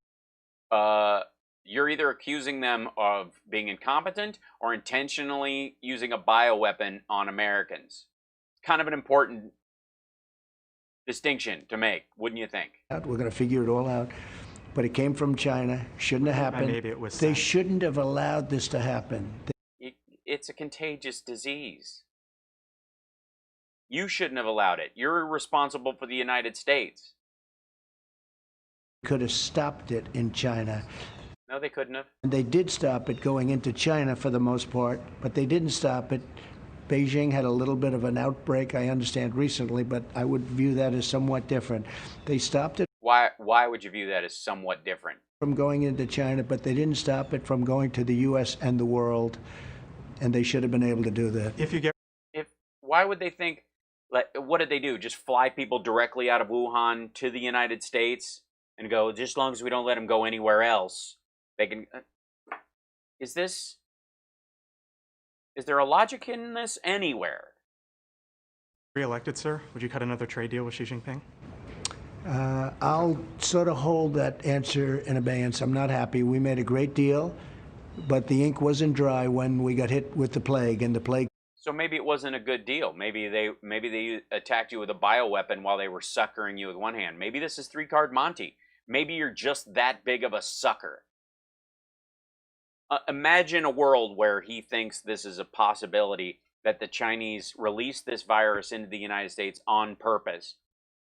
L: You're either accusing them of being incompetent or intentionally using a bioweapon on Americans. Kind of an important distinction to make, wouldn't you think?
D: We're going to figure it all out. But it came from China. Shouldn't have happened.
M: Maybe it was
D: They
M: sent.
D: shouldn't have allowed this to happen.
L: It's a contagious disease. You shouldn't have allowed it. You're responsible for the United States.
D: They could have stopped it in China.
L: No, they couldn't have.
D: And they did stop it going into China for the most part, but they didn't stop it. Beijing had a little bit of an outbreak, I understand, recently, but I would view that as somewhat different. They stopped it
L: Why would you view that as somewhat different?
D: from going into China, but they didn't stop it from going to the U.S. and the world, and they should have been able to do that.
M: If you get
L: Why would they think, like, what did they do? Just fly people directly out of Wuhan to the United States and go, just as long as we don't let them go anywhere else, they can. Is there a logic in this anywhere?
M: reelected, sir, would you cut another trade deal with Xi Jinping?
D: I'll sort of hold that answer in abeyance. I'm not happy. We made a great deal, but the ink wasn't dry when we got hit with the plague, and the plague.
L: So maybe it wasn't a good deal. Maybe they attacked you with a bioweapon while they were suckering you with one hand. Maybe this is three-card Monty. Maybe you're just that big of a sucker. Imagine a world where he thinks this is a possibility that the Chinese released this virus into the United States on purpose,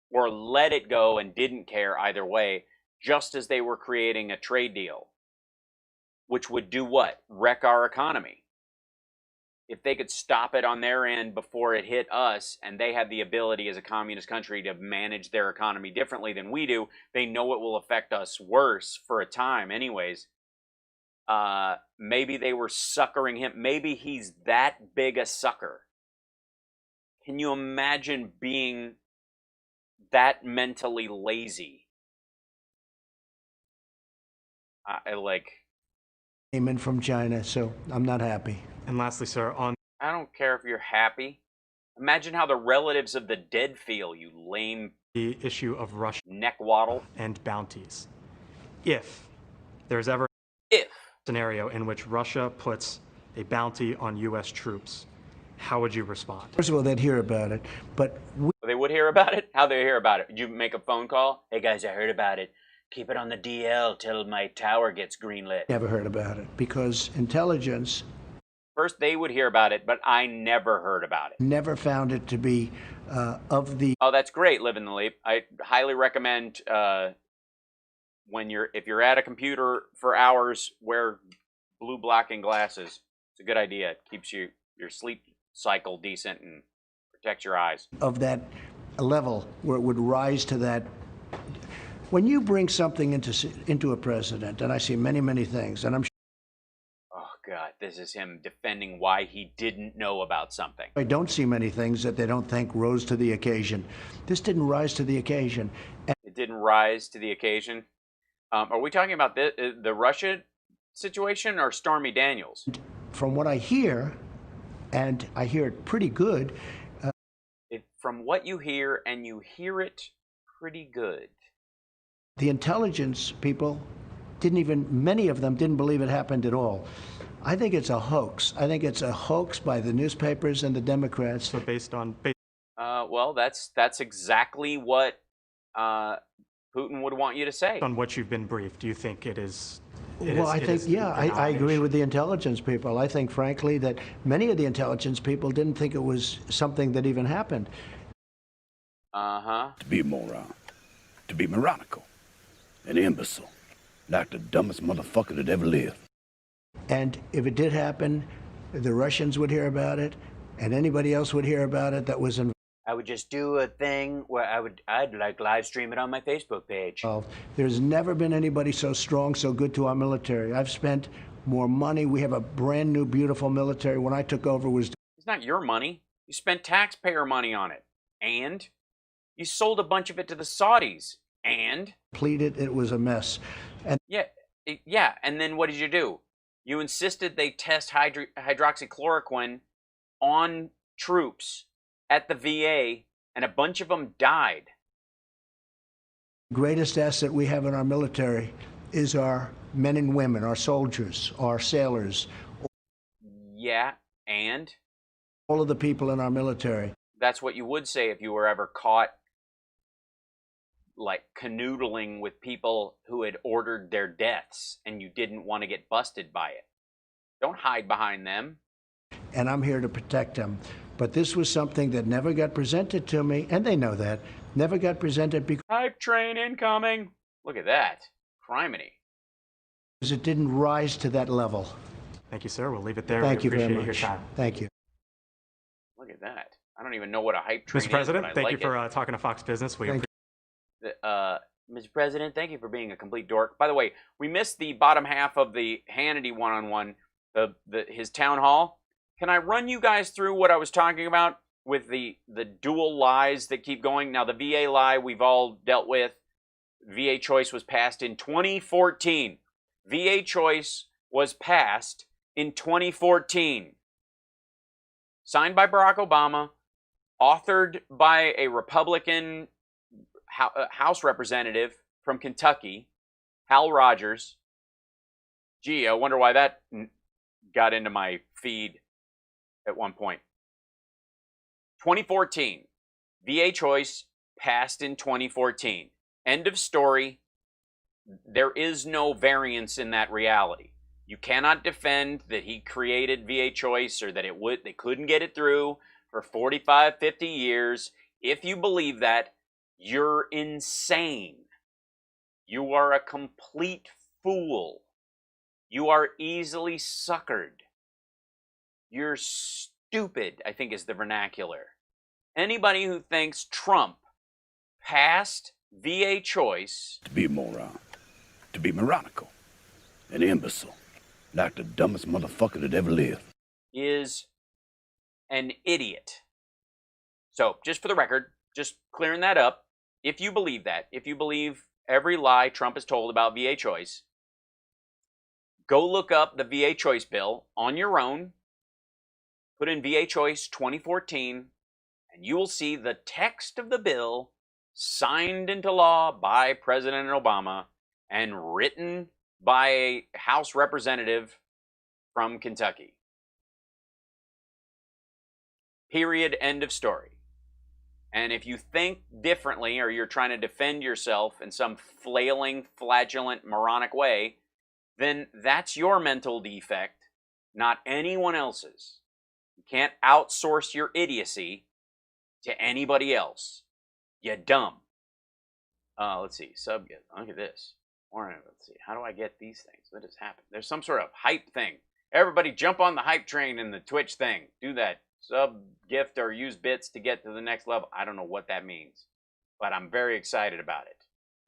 L: or let it go and didn't care either way, just as they were creating a trade deal, which would do what? Wreck our economy. If they could stop it on their end before it hit us, and they have the ability as a communist country to manage their economy differently than we do, they know it will affect us worse for a time anyways. Maybe they were suckering him. Maybe he's that big a sucker. Can you imagine being that mentally lazy?
D: Came in from China, so I'm not happy.
M: And lastly, sir, on
L: I don't care if you're happy. Imagine how the relatives of the dead feel, you lame
M: the issue of Russia
L: neck waddle
M: and bounties. If there's ever
L: a
M: scenario in which Russia puts a bounty on U.S. troops, how would you respond?
D: First of all, they'd hear about it, but
L: they would hear about it? How'd they hear about it? Did you make a phone call? Hey guys, I heard about it. Keep it on the DL till my tower gets greenlit.
D: never heard about it because intelligence
L: First, they would hear about it, but I never heard about it.
D: never found it to be of the.
L: Oh, that's great, Living the Leap. I highly recommend if you're at a computer for hours, wear blue blocking glasses. It's a good idea. It keeps your sleep cycle decent and Protect your eyes.
D: Of that level where it would rise to that. When you bring something into a president, and I see many, many things, and I'm sure
L: Oh, God, this is him defending why he didn't know about something.
D: I don't see many things that they don't think rose to the occasion. This didn't rise to the occasion.
L: It didn't rise to the occasion. Are we talking about the Russia situation or Stormy Daniels?
D: From what I hear, and I hear it pretty good.
L: From what you hear, and you hear it pretty good.
D: The intelligence people many of them didn't believe it happened at all. I think it's a hoax. I think it's a hoax by the newspapers and the Democrats.
M: So based on...
L: well, that's exactly what Putin would want you to say.
M: On what you've been briefed, do you think it is...
D: I agree with the intelligence people. I think, frankly, that many of the intelligence people didn't think it was something that even happened.
I: To be a moron, to be moronical, an imbecile, like the dumbest motherfucker that ever lived.
D: And if it did happen, the Russians would hear about it, and anybody else would hear about it that was involved.
L: I would just do a thing where I'd like live stream it on my Facebook page.
D: There's never been anybody so strong, so good to our military. I've spent more money. We have a brand new, beautiful military. When I took over,
L: It's not your money. You spent taxpayer money on it. And you sold a bunch of it to the Saudis. And
D: depleted. It was a mess. And
L: yeah. And then what did you do? You insisted they test hydroxychloroquine on troops at the VA, and a bunch of them died.
D: The greatest asset we have in our military is our men and women, our soldiers, our sailors.
L: Yeah, and?
D: All of the people in our military.
L: That's what you would say if you were ever caught, like, canoodling with people who had ordered their deaths and you didn't want to get busted by it. Don't hide behind them.
D: And I'm here to protect them. But this was something that never got presented to me, and they know that. Never got presented because...
L: Hype train incoming. Look at that. Criminy.
D: Because it didn't rise to that level.
M: Thank you, sir. We'll leave it there.
D: Thank you very
M: appreciate
D: much.
M: your time.
D: Thank you.
L: Look at that. I don't even know what a hype train
M: Mr. President,
L: is,
M: thank you for talking to Fox Business. We appreciate
L: Mr. President, thank you for being a complete dork. By the way, we missed the bottom half of the Hannity one-on-one, his town hall. Can I run you guys through what I was talking about with the dual lies that keep going? Now, the VA lie we've all dealt with. VA choice was passed in 2014. VA choice was passed in 2014. Signed by Barack Obama, authored by a Republican House representative from Kentucky, Hal Rogers. Gee, I wonder why that got into my feed at one point. 2014. VA choice passed in 2014. End of story. There is no variance in that reality. You cannot defend that he created VA choice or that they couldn't get it through for 45, 50 years. If you believe that, you're insane. You are a complete fool. You are easily suckered. You're stupid, I think is the vernacular. Anybody who thinks Trump passed VA choice...
I: To be a moron, to be moronical, an imbecile, like the dumbest motherfucker that ever lived.
L: ...is an idiot. So, just for the record, just clearing that up, if you believe that, if you believe every lie Trump has told about VA choice, go look up the VA choice bill on your own, put in VA choice 2014, and you will see the text of the bill signed into law by President Obama and written by a House representative from Kentucky. Period. End of story. And if you think differently or you're trying to defend yourself in some flailing, flagellant, moronic way, then that's your mental defect, not anyone else's. You can't outsource your idiocy to anybody else. You dumb. Let's see. Look at this. Let's see. How do I get these things? What has happened? There's some sort of hype thing. Everybody jump on the hype train in the Twitch thing. Do that. sub gift or use bits to get to the next level. I don't know what that means, but I'm very excited about it.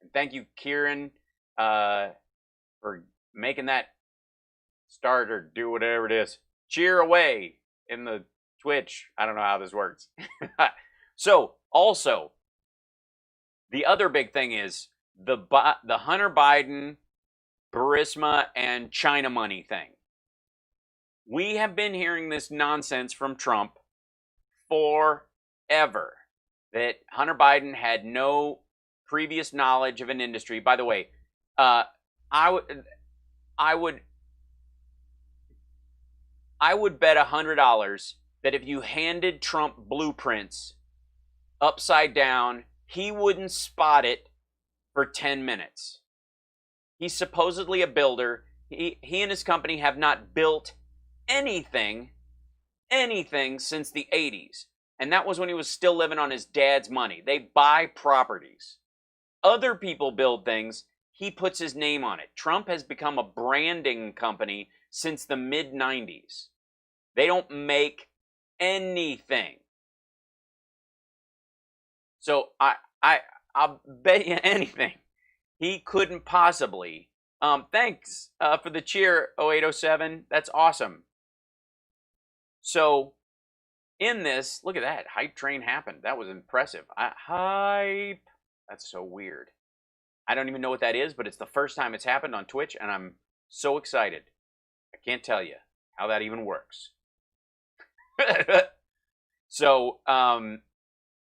L: And thank you, Kieran, for making that start or do whatever it is. Cheer away in the Twitch. I don't know how this works. So, also, the other big thing is the Hunter Biden, Burisma, and China money thing. We have been hearing this nonsense from Trump forever, that Hunter Biden had no previous knowledge of an industry. By the way, I would bet $100 that if you handed Trump blueprints upside down, he wouldn't spot it for 10 minutes. He's supposedly a builder. He and his company have not built anything since the 80s. And that was when he was still living on his dad's money. They buy properties. Other people build things. He puts his name on it. Trump has become a branding company since the mid-90s. They don't make anything. So I'll bet you anything he couldn't possibly. Thanks for the cheer, 0807. That's awesome. So in this, look at that. Hype train happened. That was impressive. Hype. That's so weird. I don't even know what that is, but it's the first time it's happened on Twitch, and I'm so excited. I can't tell you how that even works. So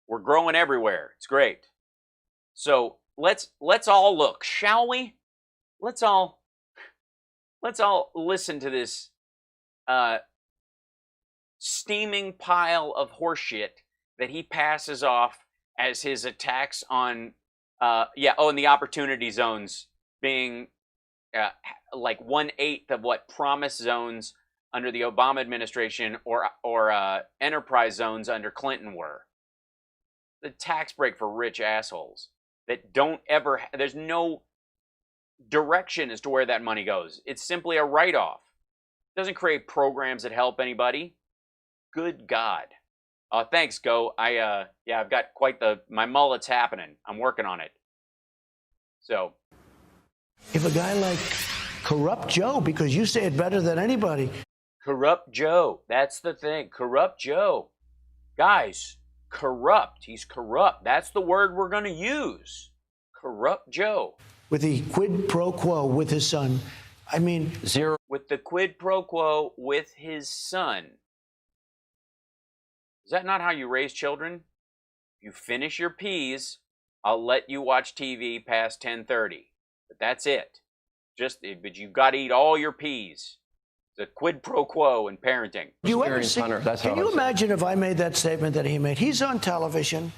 L: we're growing everywhere. It's great. So let's all look, shall we? Let's all listen to this steaming pile of horseshit that he passes off as his attacks on and the opportunity zones being like 1/8 of what promise zones under the Obama administration or enterprise zones under Clinton were. The tax break for rich assholes that don't ever, there's no direction as to where that money goes. It's simply a write-off. It doesn't create programs that help anybody. Good God. Thanks, Go. I've got my mullet's happening. I'm working on it. So.
D: If a guy like Corrupt Joe, because you say it better than anybody.
L: Corrupt Joe. That's the thing. Corrupt Joe. Guys, corrupt. He's corrupt. That's the word we're going to use. Corrupt Joe.
D: With the quid pro quo with his son. I mean,
L: zero. With the quid pro quo with his son. Is that not how you raise children? You finish your peas, I'll let you watch TV past 10:30. But that's it. But you've got to eat all your peas. It's a quid pro quo in parenting.
D: Can you imagine if I made that statement that he made? He's on television.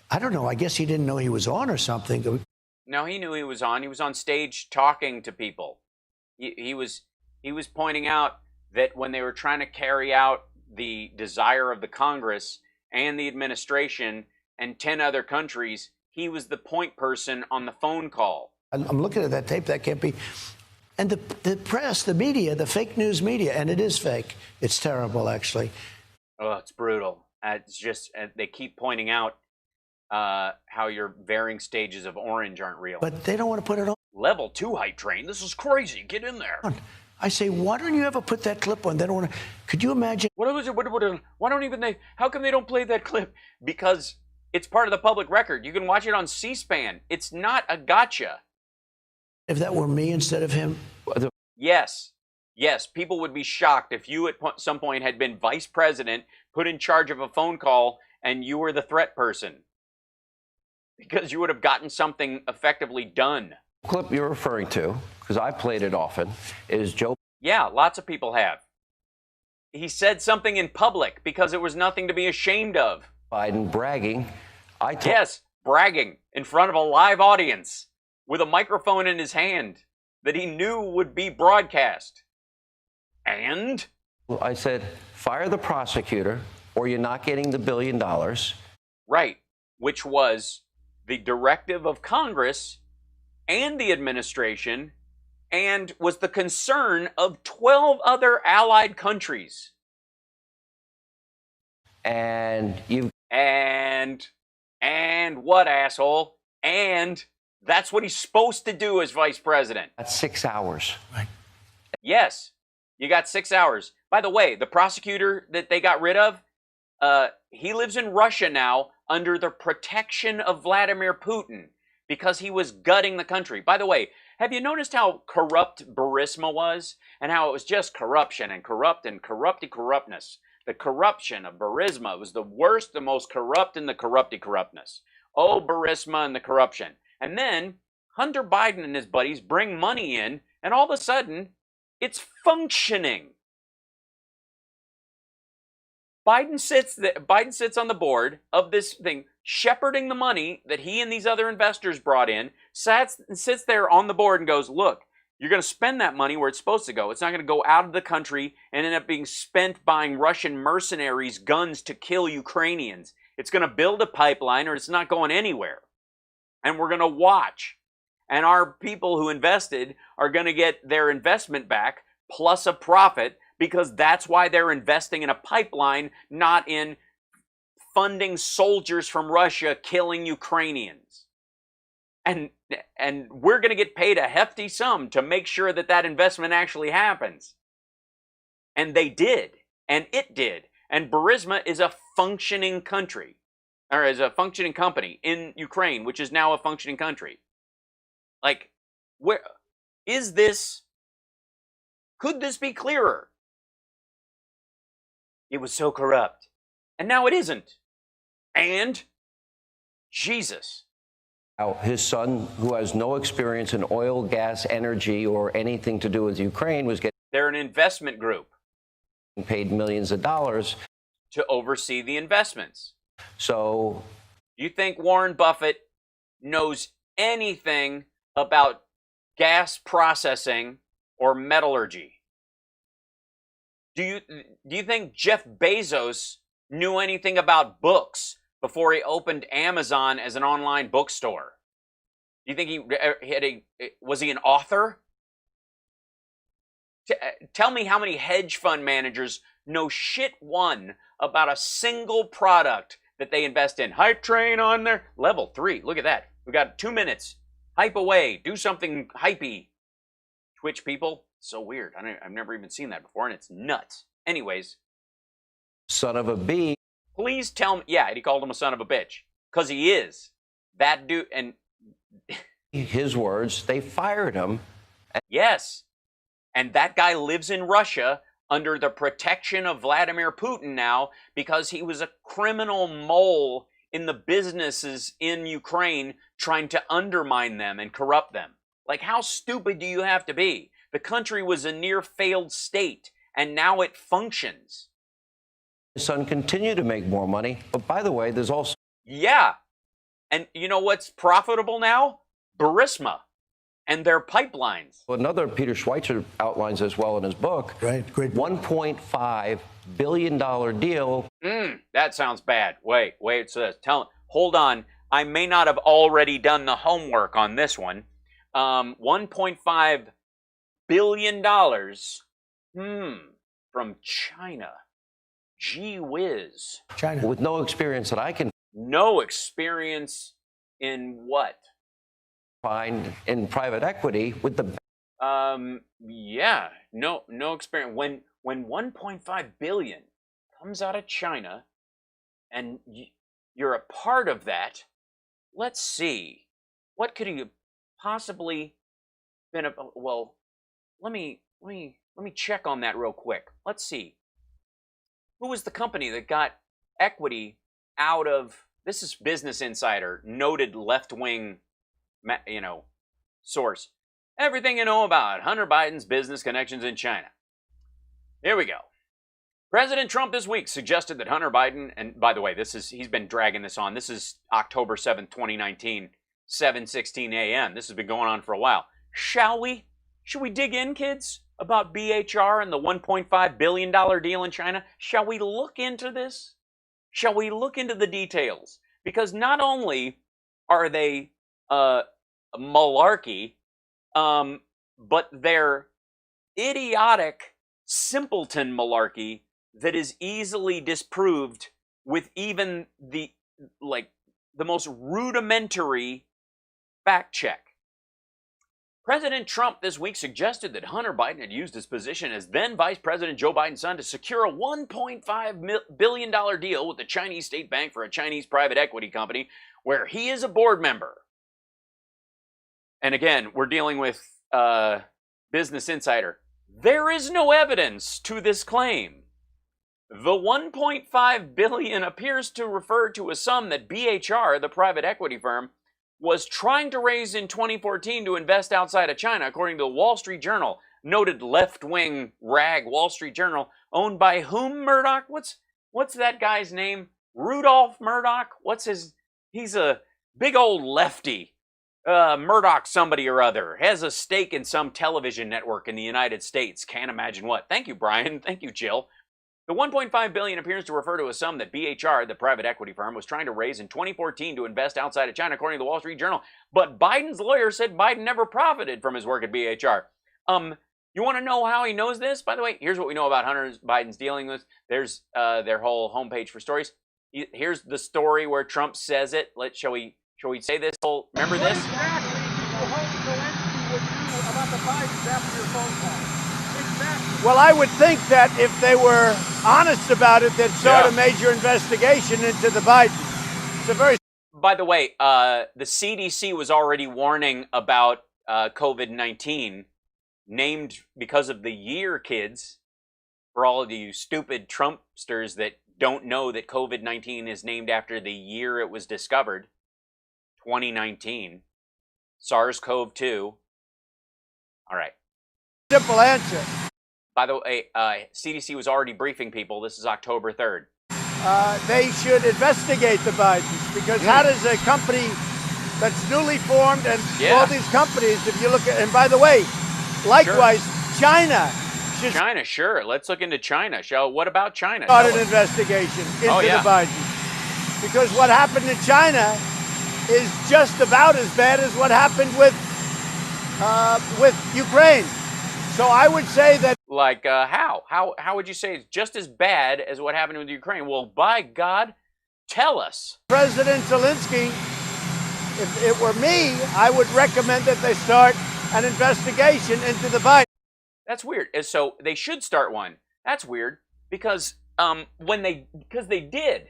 D: I don't know. I guess he didn't know he was on or something.
L: No, he knew he was on. He was on stage talking to people. He was pointing out that when they were trying to carry out the desire of the Congress and the administration and 10 other countries, he was the point person on the phone call.
D: I'm looking at that tape. That can't be. And the press, the media, the fake news media, and it is fake. It's terrible, actually.
L: Oh, it's brutal. It's just, they keep pointing out how your varying stages of orange aren't real.
D: But they don't want to put it on.
L: Level 2 hype train. This is crazy. Get in there.
D: I say, why don't you ever put that clip on? They don't want to. Could you imagine?
L: Why don't even they? How come they don't play that clip? Because it's part of the public record. You can watch it on C-SPAN. It's not a gotcha.
D: If that were me instead of him?
L: Yes. Yes, people would be shocked if you at some point had been vice president, put in charge of a phone call, and you were the threat person. Because you would have gotten something effectively done.
N: The clip you're referring to, because I played it often, is Joe.
L: Yeah, lots of people have. He said something in public because it was nothing to be ashamed of.
N: Biden bragging.
L: Yes, bragging in front of a live audience with a microphone in his hand that he knew would be broadcast. And?
N: I said, fire the prosecutor or you're not getting the $1 billion.
L: Right, which was the directive of Congress and the administration and was the concern of 12 other allied countries.
N: And you've...
L: And what, asshole? And that's what he's supposed to do as vice president.
N: That's 6 hours. Right.
L: Yes, you got 6 hours. By the way, the prosecutor that they got rid of, he lives in Russia now under the protection of Vladimir Putin because he was gutting the country. By the way, have you noticed how corrupt Burisma was and how it was just corruption and corruptness? The corruption of Burisma was the worst, the most corrupt in the corruptness. Oh, Burisma and the corruption. And then Hunter Biden and his buddies bring money in, and all of a sudden, it's functioning. Biden sits on the board of this thing, shepherding the money that he and these other investors brought in, sits there on the board and goes, look, you're going to spend that money where it's supposed to go. It's not going to go out of the country and end up being spent buying Russian mercenaries guns to kill Ukrainians. It's going to build a pipeline or it's not going anywhere. And we're going to watch. And our people who invested are going to get their investment back plus a profit because that's why they're investing in a pipeline, not in funding soldiers from Russia killing Ukrainians. And we're going to get paid a hefty sum to make sure that that investment actually happens. And they did. And it did. And Burisma is a functioning country, or is a functioning company in Ukraine, which is now a functioning country. Like, where is this? Could this be clearer? It was so corrupt. And now it isn't. And Jesus.
N: His son, who has no experience in oil, gas, energy, or anything to do with Ukraine, was getting...
L: They're an investment group.
N: Paid millions of dollars.
L: To oversee the investments.
N: So...
L: You think Warren Buffett knows anything about gas processing or metallurgy? Do you think Jeff Bezos knew anything about books before he opened Amazon as an online bookstore? Do you think was he an author? Tell me how many hedge fund managers know shit one about a single product that they invest in. Hype train on there. Level 3. Look at that. We got 2 minutes. Hype away. Do something hypey. Twitch people. So weird. I've never even seen that before, and it's nuts. Anyways.
N: Son of a bee.
L: Please tell me. Yeah, he called him a son of a bitch. Because he is. That dude. And
N: his words, they fired him.
L: Yes. And that guy lives in Russia under the protection of Vladimir Putin now because he was a criminal mole in the businesses in Ukraine trying to undermine them and corrupt them. Like, how stupid do you have to be? The country was a near failed state, and now it functions.
N: His son continued to make more money, but by the way, there's also...
L: Yeah. And you know what's profitable now? Burisma and their pipelines.
N: Another Peter Schweitzer outlines as well in his book.
D: Right, great.
N: $1.5 billion deal.
L: That sounds bad. Wait, it says, hold on. I may not have already done the homework on this one. $1.5 billion from China. Gee whiz.
N: China. With no experience that I can...
L: No experience in what?
N: Find in private equity with the...
L: Yeah, no experience. When 1.5 billion comes out of China and you're a part of that, let's see. What could he possibly been a... Well, let me check on that real quick. Let's see. Who was the company that got equity out of... This is Business Insider, noted left-wing, source. Everything you know about Hunter Biden's business connections in China. Here we go. President Trump this week suggested that Hunter Biden, and by the way, he's been dragging this on. This is October 7th, 2019, 7:16 a.m. This has been going on for a while. Shall we? Should we dig in, kids, about BHR and the $1.5 billion deal in China? Shall we look into this? Shall we look into the details? Because not only are they malarkey, but they're idiotic, simpleton malarkey that is easily disproved with even the most rudimentary fact check. President Trump this week suggested that Hunter Biden had used his position as then Vice President Joe Biden's son to secure a $1.5 billion deal with the Chinese state bank for a Chinese private equity company where he is a board member. And again, we're dealing with Business Insider. There is no evidence to this claim. The $1.5 billion appears to refer to a sum that BHR, the private equity firm, was trying to raise in 2014 to invest outside of China, according to the Wall Street Journal. Noted left-wing rag Wall Street Journal, owned by whom, Murdoch? What's that guy's name? Rudolph Murdoch? He's a big old lefty. Murdoch somebody or other. Has a stake in some television network in the United States. Can't imagine what. Thank you, Brian. Thank you, Jill. The $1.5 billion appears to refer to a sum that BHR, the private equity firm, was trying to raise in 2014 to invest outside of China, according to the Wall Street Journal. But Biden's lawyer said Biden never profited from his work at BHR. You want to know how he knows this? By the way, here's what we know about Hunter Biden's dealing with. There's their whole homepage for stories. Here's the story where Trump says it. Shall we say this? Remember this?
C: Exactly. You hope Zelensky would do about the Bidens after your phone call.
D: Well, I would think that if they were honest about it, they'd start a major investigation into the Bidens. It's a very...
L: By the way, the CDC was already warning about COVID-19, named because of the year, kids. For all of you stupid Trumpsters that don't know that COVID-19 is named after the year it was discovered, 2019, SARS-CoV-2. All right.
D: Simple answer.
L: By the way, CDC was already briefing people. This is October 3rd.
D: They should investigate the Bidens, because how does a company that's newly formed and all these companies, if you look at, and by the way, likewise, China.
L: China, sure. Let's look into China. What about China?
D: Start an investigation into the Bidens. Because what happened in China is just about as bad as what happened with Ukraine. So I would say that...
L: Like, how? How would you say it's just as bad as what happened with Ukraine? Well, by God, tell us.
D: President Zelensky, if it were me, I would recommend that they start an investigation into the Biden.
L: That's weird. So they should start one. That's weird because they did.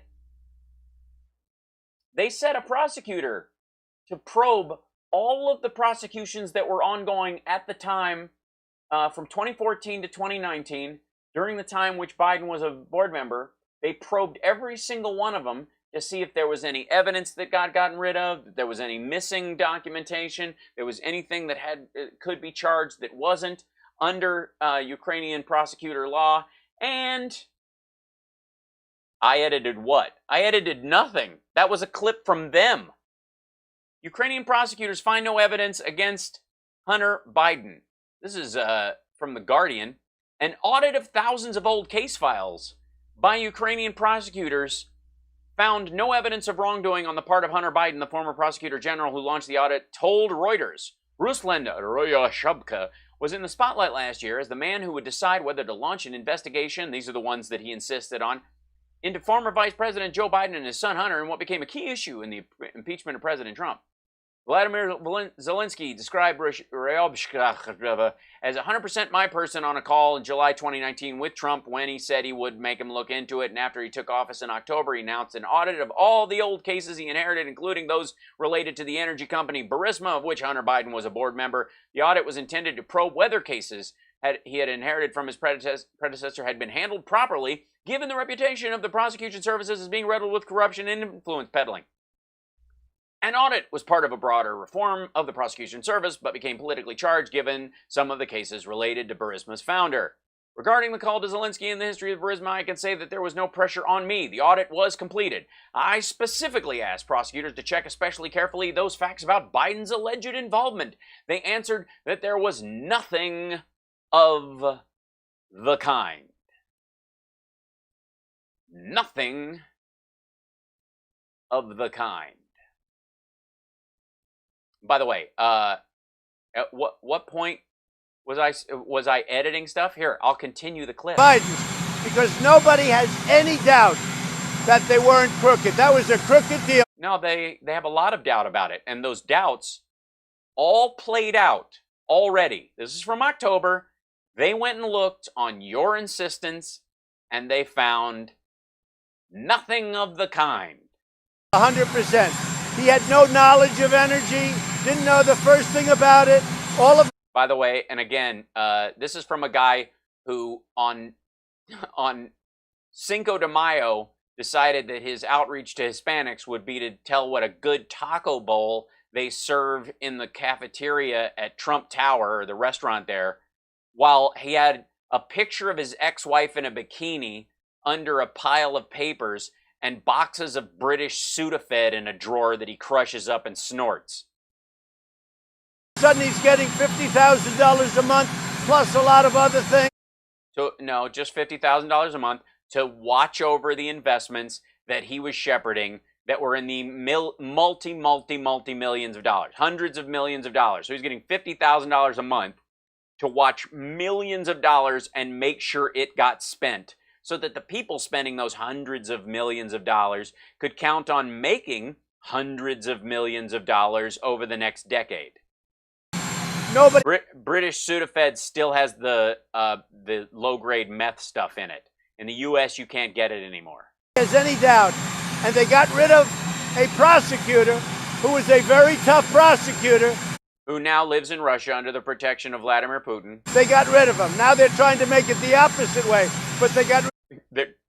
L: They set a prosecutor to probe all of the prosecutions that were ongoing at the time. From 2014 to 2019, during the time which Biden was a board member, they probed every single one of them to see if there was any evidence that got gotten rid of, if there was any missing documentation, there was anything that could be charged that wasn't under Ukrainian prosecutor law. And I edited what? I edited nothing. That was a clip from them. Ukrainian prosecutors find no evidence against Hunter Biden. This is from The Guardian. An audit of thousands of old case files by Ukrainian prosecutors found no evidence of wrongdoing on the part of Hunter Biden, the former prosecutor general who launched the audit, told Reuters. Ruslan Royashabka was in the spotlight last year as the man who would decide whether to launch an investigation, these are the ones that he insisted on, into former Vice President Joe Biden and his son Hunter in what became a key issue in the impeachment of President Trump. Vladimir Zelensky described Ryabshka as 100% my person on a call in July 2019 with Trump when he said he would make him look into it. And after he took office in October, he announced an audit of all the old cases he inherited, including those related to the energy company Burisma, of which Hunter Biden was a board member. The audit was intended to probe whether cases he had inherited from his predecessor had been handled properly, given the reputation of the prosecution services as being riddled with corruption and influence peddling. An audit was part of a broader reform of the prosecution service, but became politically charged given some of the cases related to Burisma's founder. Regarding the call to Zelensky in the history of Burisma, I can say that there was no pressure on me. The audit was completed. I specifically asked prosecutors to check especially carefully those facts about Biden's alleged involvement. They answered that there was nothing of the kind. Nothing of the kind. By the way, at what point was I editing stuff? Here, I'll continue the clip.
D: Biden, because nobody has any doubt
O: that they weren't crooked. That was a crooked deal.
L: No, they have a lot of doubt about it. And those doubts all played out already. This is from October. They went and looked on your insistence, and they found nothing of the kind.
O: 100%. He had no knowledge of energy, didn't know the first thing about it. All of.
L: By the way, and again, this is from a guy who on Cinco de Mayo decided that his outreach to Hispanics would be to tell what a good taco bowl they serve in the cafeteria at Trump Tower, or the restaurant there, while he had a picture of his ex-wife in a bikini under a pile of papers and boxes of British Sudafed in a drawer that he crushes up and snorts.
O: Suddenly he's getting $50,000 a month, plus a lot of other things.
L: So, no, just $50,000 a month to watch over the investments that he was shepherding that were in the multi-millions of dollars, hundreds of millions of dollars. So he's getting $50,000 a month to watch millions of dollars and make sure it got spent so that the people spending those hundreds of millions of dollars could count on making hundreds of millions of dollars over the next decade.
O: Nobody.
L: British Sudafed still has the low-grade meth stuff in it. In the U.S., you can't get it anymore.
O: Has any doubt. And they got rid of a prosecutor who was a very tough prosecutor.
L: Who now lives in Russia under the protection of Vladimir Putin.
O: They got rid of him. Now they're trying to make it the opposite way. But they got.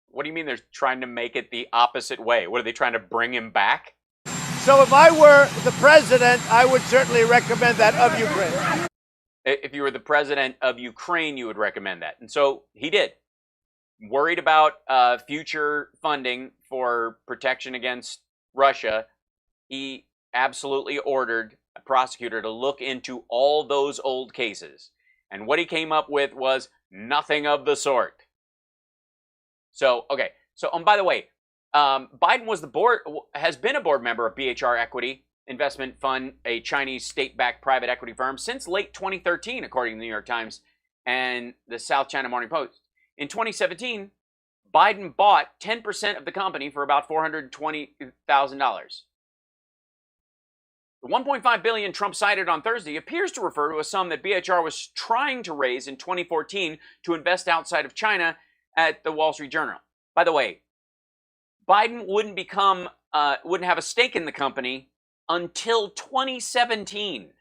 L: What do you mean they're trying to make it the opposite way? What, are they trying to bring him back?
O: So if I were the president, I would certainly recommend that of Ukraine.
L: If you were the president of Ukraine, you would recommend that. And so he did. Worried about future funding for protection against Russia, he absolutely ordered a prosecutor to look into all those old cases. And what he came up with was nothing of the sort. So, okay. So, by the way, Biden has been a board member of BHR Equity Investment Fund, a Chinese state-backed private equity firm, since late 2013, according to the New York Times and the South China Morning Post. In 2017, Biden bought 10% of the company for about $420,000. The $1.5 billion Trump cited on Thursday appears to refer to a sum that BHR was trying to raise in 2014 to invest outside of China at the Wall Street Journal. By the way, Biden wouldn't have a stake in the company until 2017.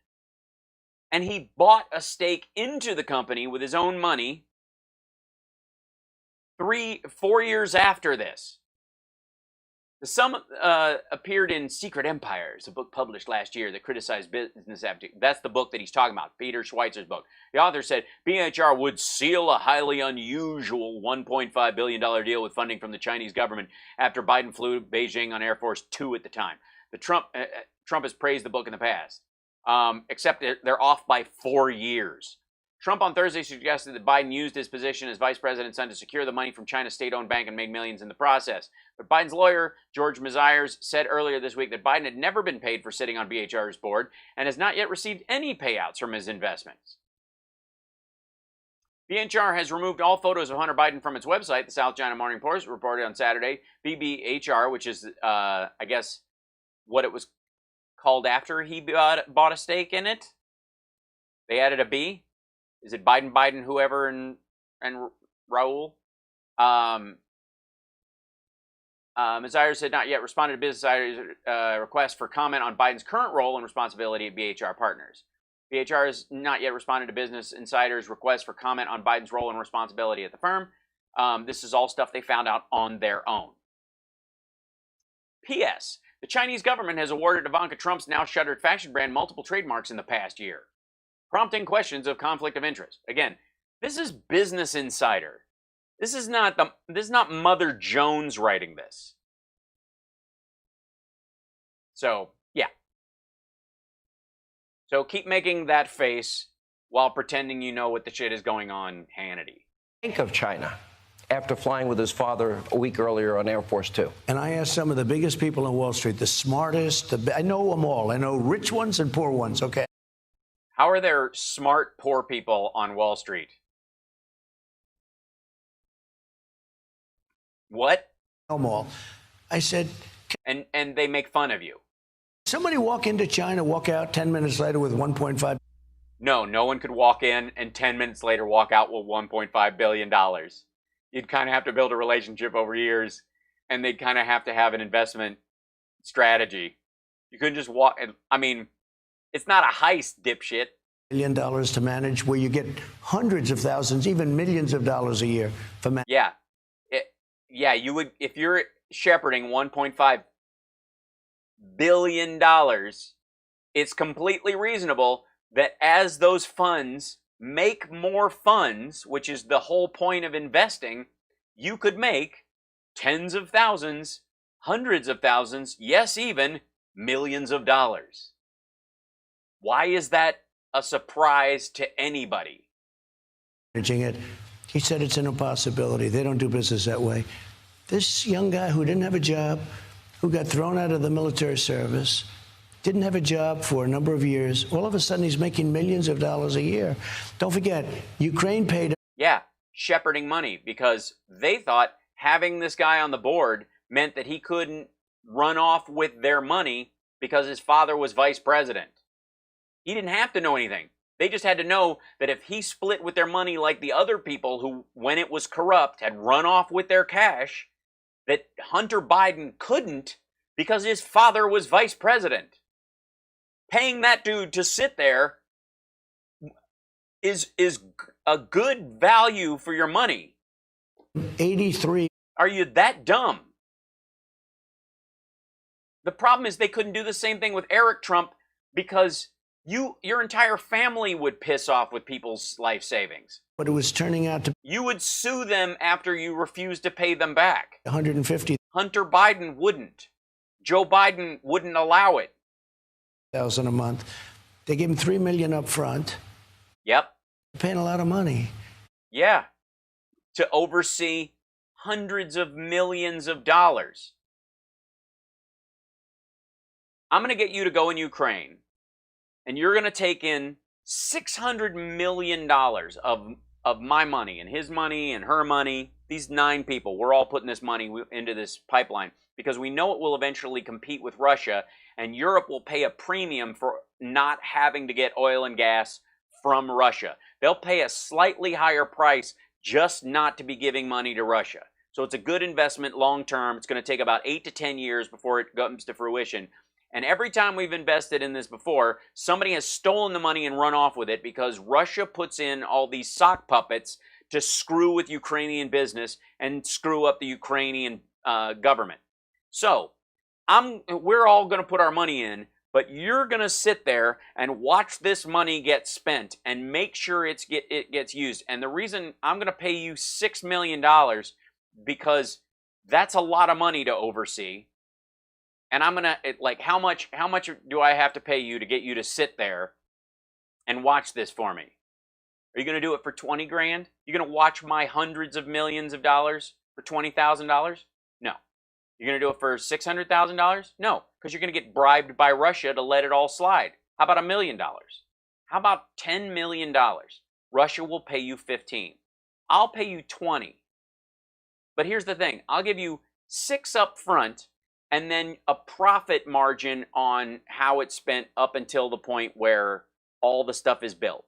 L: And he bought a stake into the company with his own money 4 years after this. The sum appeared in Secret Empires, a book published last year that criticized business activity. That's the book that he's talking about, Peter Schweizer's book. The author said BHR would seal a highly unusual $1.5 billion deal with funding from the Chinese government after Biden flew to Beijing on Air Force 2 at the time. Trump has praised the book in the past, except they're off by 4 years. Trump on Thursday suggested that Biden used his position as vice president's son to secure the money from China's state-owned bank and made millions in the process. But Biden's lawyer, George Mazires, said earlier this week that Biden had never been paid for sitting on BHR's board and has not yet received any payouts from his investments. BHR has removed all photos of Hunter Biden from its website, the South China Morning Post reported on Saturday. BBHR, which is, I guess, what it was called after he bought a stake in it. They added a B. Is it Biden, whoever, and Raul? Mazires had not yet responded to Business Insider's request for comment on Biden's current role and responsibility at BHR Partners. BHR has not yet responded to Business Insider's request for comment on Biden's role and responsibility at the firm. This is all stuff they found out on their own. P.S. The Chinese government has awarded Ivanka Trump's now shuttered fashion brand multiple trademarks in the past year, prompting questions of conflict of interest. Again, this is Business Insider. This is not Mother Jones writing this. So, yeah. So keep making that face while pretending you know what the shit is going on, Hannity.
N: Think of China after flying with his father a week earlier on Air Force 2.
D: And I asked some of the biggest people on Wall Street, the smartest, I know them all. I know rich ones and poor ones, okay?
L: How are there smart, poor people on Wall Street? What?
D: I know them all. I said,
L: and they make fun of you.
D: somebody walk into China, walk out 10 minutes later with 1.5.
L: No one could walk in and 10 minutes later walk out with $1.5 billion. You'd kind of have to build a relationship over years, and they'd kind of have to have an investment strategy. You couldn't just walk. I mean, it's not a heist, dipshit.
D: $1 million to manage, where you get hundreds of thousands, even millions of dollars a year for management.
L: Yeah, you would, if you're shepherding $1.5 billion, it's completely reasonable that as those funds make more funds, which is the whole point of investing, you could make tens of thousands, hundreds of thousands, yes, even millions of dollars. Why is that a surprise to anybody?
D: Managing it. He said it's an impossibility. They don't do business that way. This young guy who didn't have a job, who got thrown out of the military service, didn't have a job for a number of years, all of a sudden he's making millions of dollars a year. Don't forget, Ukraine paid.
L: Yeah, shepherding money, because they thought having this guy on the board meant that he couldn't run off with their money because his father was vice president. He didn't have to know anything. They just had to know that if he split with their money like the other people who, when it was corrupt, had run off with their cash, that Hunter Biden couldn't because his father was vice president. Paying that dude to sit there is a good value for your money.
D: 83.
L: Are you that dumb? The problem is they couldn't do the same thing with Eric Trump because your entire family would piss off with people's life savings.
D: But it was turning out to.
L: You would sue them after you refused to pay them back.
D: 150.
L: Hunter Biden wouldn't. Joe Biden wouldn't allow it.
D: $1,000 a month. They gave him $3 million up front.
L: Yep.
D: Paying a lot of money.
L: Yeah. To oversee hundreds of millions of dollars. I'm going to get you to go in Ukraine, and you're going to take in $600 million of my money and his money and her money. These 9 people, we're all putting this money into this pipeline because we know it will eventually compete with Russia, and Europe will pay a premium for not having to get oil and gas from Russia. They'll pay a slightly higher price just not to be giving money to Russia. So it's a good investment long term. It's going to take about 8 to 10 years before it comes to fruition. And every time we've invested in this before, somebody has stolen the money and run off with it because Russia puts in all these sock puppets to screw with Ukrainian business and screw up the Ukrainian government. So we're all going to put our money in, but you're going to sit there and watch this money get spent and make sure it gets used. And the reason I'm going to pay you $6 million because that's a lot of money to oversee. And I'm gonna how much do I have to pay you to get you to sit there and watch this for me? Are you gonna do it for 20 grand? You gonna watch my hundreds of millions of dollars for $20,000? No. You're gonna do it for $600,000? No, because you're gonna get bribed by Russia to let it all slide. How about $1 million? How about $10 million? Russia will pay you 15. I'll pay you 20. But here's the thing, I'll give you 6 up front and then a profit margin on how it's spent up until the point where all the stuff is built.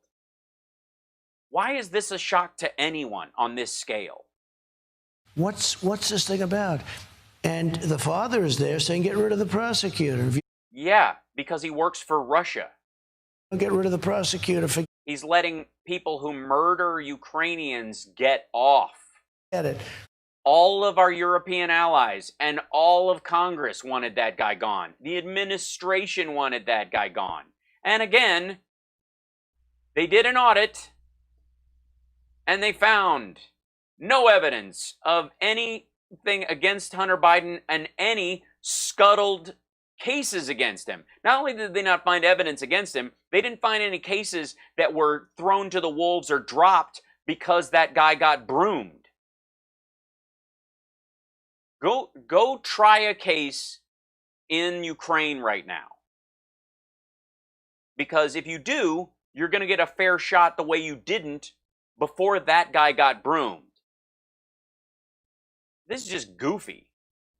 L: Why is this a shock to anyone on this scale?
D: What's this thing about? And the father is there saying, get rid of the prosecutor.
L: Yeah, because he works for Russia.
D: Get rid of the prosecutor.
L: He's letting people who murder Ukrainians get off.
D: Get it.
L: All of our European allies and all of Congress wanted that guy gone. The administration wanted that guy gone. And again, they did an audit and they found no evidence of anything against Hunter Biden and any scuttled cases against him. Not only did they not find evidence against him, they didn't find any cases that were thrown to the wolves or dropped because that guy got broomed. Go try a case in Ukraine right now. Because if you do, you're going to get a fair shot the way you didn't before that guy got broomed. This is just goofy.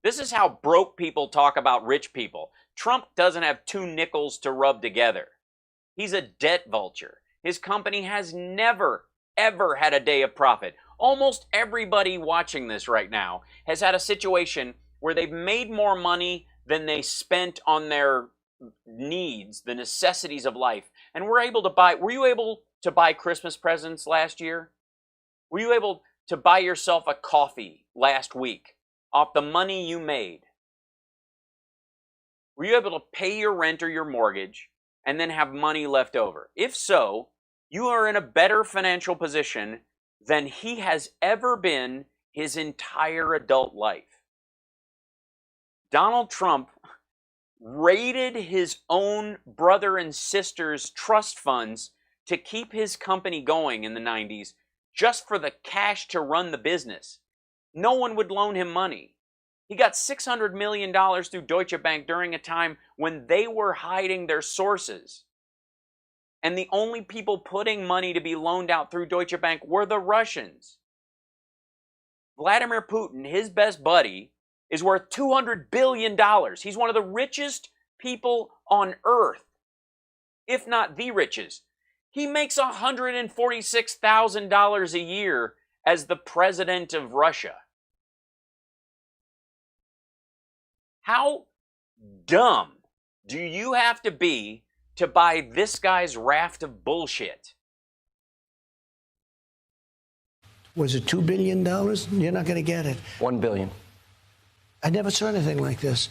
L: This is how broke people talk about rich people. Trump doesn't have 2 nickels to rub together. He's a debt vulture. His company has never, ever had a day of profit. Almost everybody watching this right now has had a situation where they've made more money than they spent on their needs, the necessities of life. And were you able to buy Christmas presents last year? Were you able to buy yourself a coffee last week off the money you made? Were you able to pay your rent or your mortgage and then have money left over? If so, you are in a better financial position than he has ever been his entire adult life. Donald Trump raided his own brother and sister's trust funds to keep his company going in the 90s just for the cash to run the business. No one would loan him money. He got $600 million through Deutsche Bank during a time when they were hiding their sources. And the only people putting money to be loaned out through Deutsche Bank were the Russians. Vladimir Putin, his best buddy, is worth $200 billion. He's one of the richest people on earth, if not the richest. He makes $146,000 a year as the president of Russia. How dumb do you have to be to buy this guy's raft of bullshit?
D: Was it $2 billion? You're not going to get it.
N: $1 billion.
D: I never saw anything like this.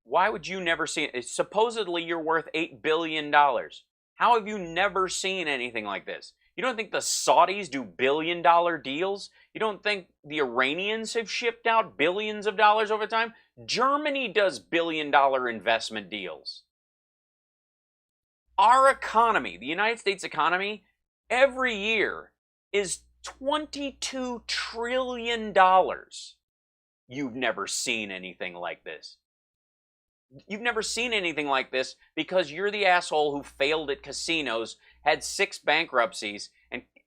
L: Why would you never see it? Supposedly you're worth $8 billion. How have you never seen anything like this? You don't think the Saudis do billion-dollar deals? You don't think the Iranians have shipped out billions of dollars over time? Germany does billion-dollar investment deals. Our economy, the United States economy, every year is $22 trillion. You've never seen anything like this. You've never seen anything like this because you're the asshole who failed at casinos, had 6 bankruptcies,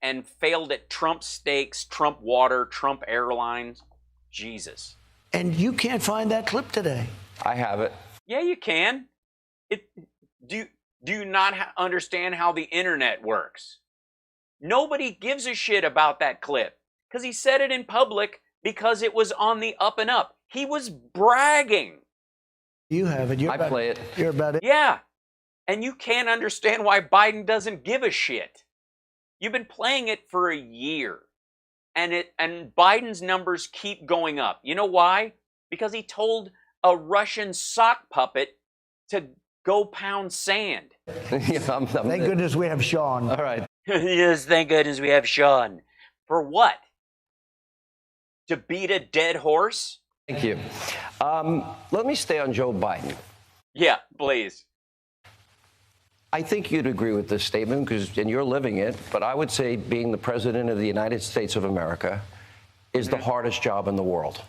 L: and failed at Trump Steaks, Trump Water, Trump Airlines. Jesus.
D: And you can't find that clip today.
N: I have it.
L: Yeah, you can. Do you not understand how the internet works? Nobody gives a shit about that clip because he said it in public because it was on the up and up. He was bragging.
D: You have it.
N: I play it.
D: You're about it.
L: Yeah. And you can't understand why Biden doesn't give a shit. You've been playing it for a year. And Biden's numbers keep going up. You know why? Because he told a Russian sock puppet to go pound sand.
D: Thank goodness we have Sean.
N: All right.
L: Yes, thank goodness we have Sean. For what? To beat a dead horse?
N: Thank you. Let me stay on Joe Biden.
L: Yeah, please.
N: I think you'd agree with this statement, and you're living it, but I would say being the president of the United States of America is the hardest job in the world.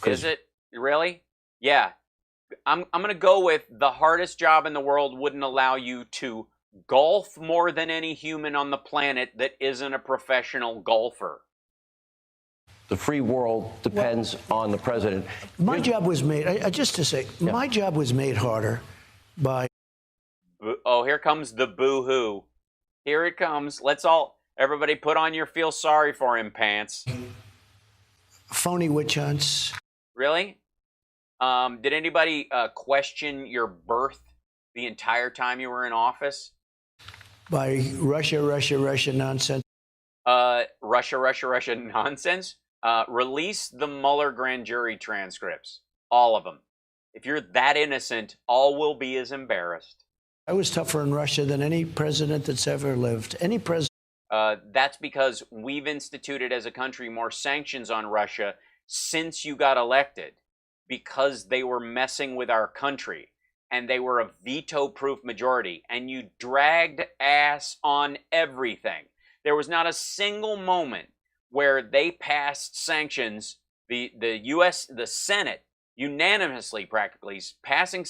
L: Is it? Really? Yeah. I'm going to go with the hardest job in the world wouldn't allow you to golf more than any human on the planet that isn't a professional golfer.
N: The free world depends on the president.
D: My job was made, just to say, my job was made harder by...
L: Oh, here comes the boo-hoo. Here it comes. Everybody put on your feel sorry for him pants.
D: Phony witch hunts.
L: Really? Did anybody question your birth the entire time you were in office?
D: By Russia nonsense.
L: Russia nonsense? Release the Mueller grand jury transcripts. All of them. If you're that innocent, all will be as embarrassed.
D: I was tougher in Russia than any president that's ever lived. Any president.
L: That's because we've instituted as a country more sanctions on Russia since you got elected, because they were messing with our country and they were a veto-proof majority, and you dragged ass on everything. There was not a single moment where they passed sanctions, the Senate unanimously practically passing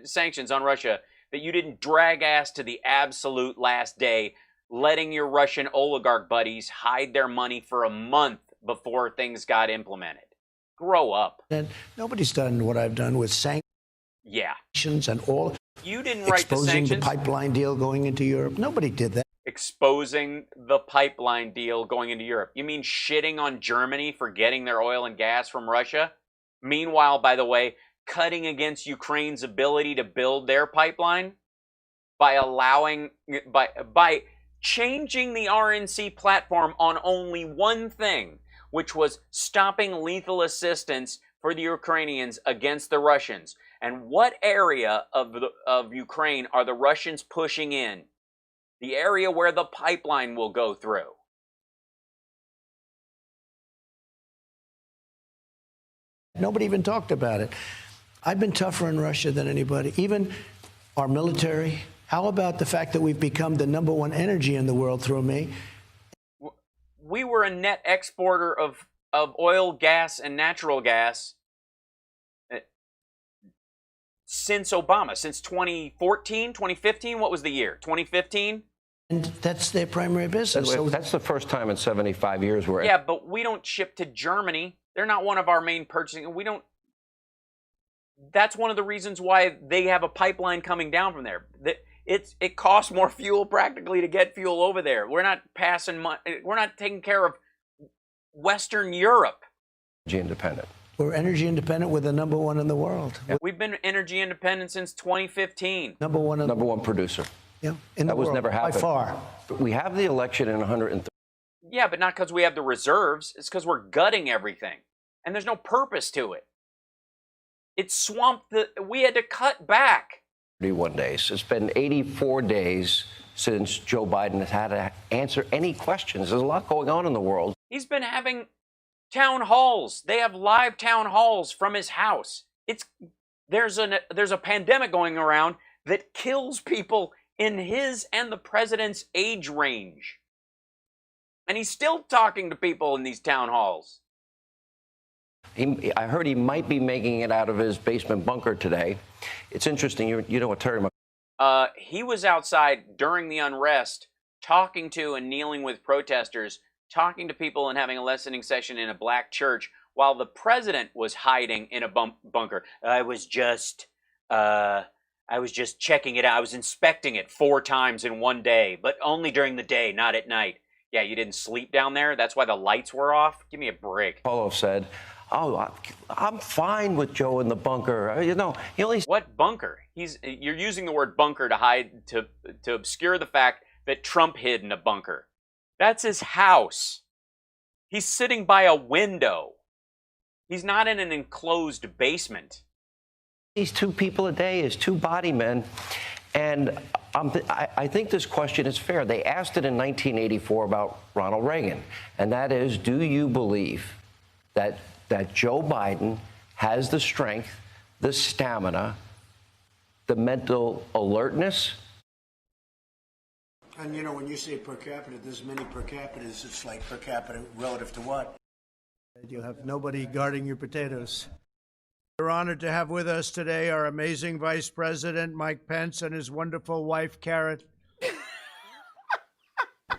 L: sanctions on Russia, that you didn't drag ass to the absolute last day, letting your Russian oligarch buddies hide their money for a month before things got implemented. Grow up.
D: And nobody's done what I've done with sanctions
L: Yeah.
D: and all.
L: You didn't write the
D: Exposing
L: sanctions.
D: the pipeline deal going into Europe. Nobody did that.
L: Exposing the pipeline deal going into Europe. You mean shitting on Germany for getting their oil and gas from Russia? Meanwhile, by the way, cutting against Ukraine's ability to build their pipeline by changing the RNC platform on only one thing, which was stopping lethal assistance for the Ukrainians against the Russians. And what area of Ukraine are the Russians pushing in? The area where the pipeline will go through.
D: Nobody even talked about it. I've been tougher in Russia than anybody, even our military. How about the fact that we've become the #1 energy in the world through me?
L: We were a net exporter of oil, gas, and natural gas since Obama, since 2014, 2015. What was the year? 2015?
D: And that's their primary business. So
N: That's the first time in 75 years where...
L: Yeah, but we don't ship to Germany. They're not one of our main purchasing. We don't. That's one of the reasons why they have a pipeline coming down from there. It costs more fuel practically to get fuel over there. We're not we're not taking care of Western Europe.
N: Energy independent.
D: We're energy independent. We're the #1 in the world.
L: Yeah. We've been energy independent since 2015.
D: #1
N: producer.
D: Yeah, in the
N: that was
D: world,
N: never happened.
D: by far.
N: We have the election in 130.
L: Yeah, but not because we have the reserves. It's because we're gutting everything. And there's no purpose to it. It swamped we had to cut back.
N: 31 days. It's been 84 days since Joe Biden has had to answer any questions. There's a lot going on in the world.
L: He's been having town halls. They have live town halls from his house. There's a pandemic going around that kills people in his and the president's age range. And he's still talking to people in these town halls.
N: I heard he might be making it out of his basement bunker today. It's interesting. You know what Terry...
L: He was outside during the unrest talking to and kneeling with protesters, talking to people and having a listening session in a black church while the president was hiding in a bunker. I was just checking it out. I was inspecting it 4 times in one day, but only during the day, not at night. Yeah, you didn't sleep down there? That's why the lights were off? Give me a break.
N: Polo said, I'm fine with Joe in the bunker. You know, he only...
L: What bunker? You're using the word bunker to hide, to obscure the fact that Trump hid in a bunker. That's his house. He's sitting by a window. He's not in an enclosed basement.
N: These 2 people a day is 2 body men. And I think this question is fair. They asked it in 1984 about Ronald Reagan. And that is, do you believe that Joe Biden has the strength, the stamina, the mental alertness?
D: And, you know, when you say per capita, there's many per capitas. It's like per capita relative to what? You'll have nobody guarding your potatoes. We're honored to have with us today our amazing Vice President, Mike Pence, and his wonderful wife, Karen.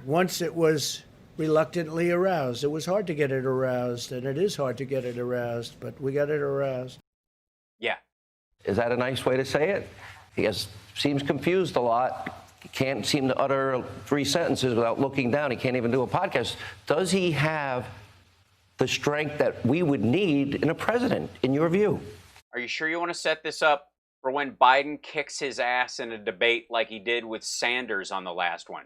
D: Once it was reluctantly aroused. It was hard to get it aroused, and it is hard to get it aroused, but we got it aroused.
L: Yeah.
N: Is that a nice way to say it? He seems confused a lot. He can't seem to utter 3 sentences without looking down. He can't even do a podcast. Does he have the strength that we would need in a president, in your view?
L: Are you sure you want to set this up for when Biden kicks his ass in a debate like he did with Sanders on the last one?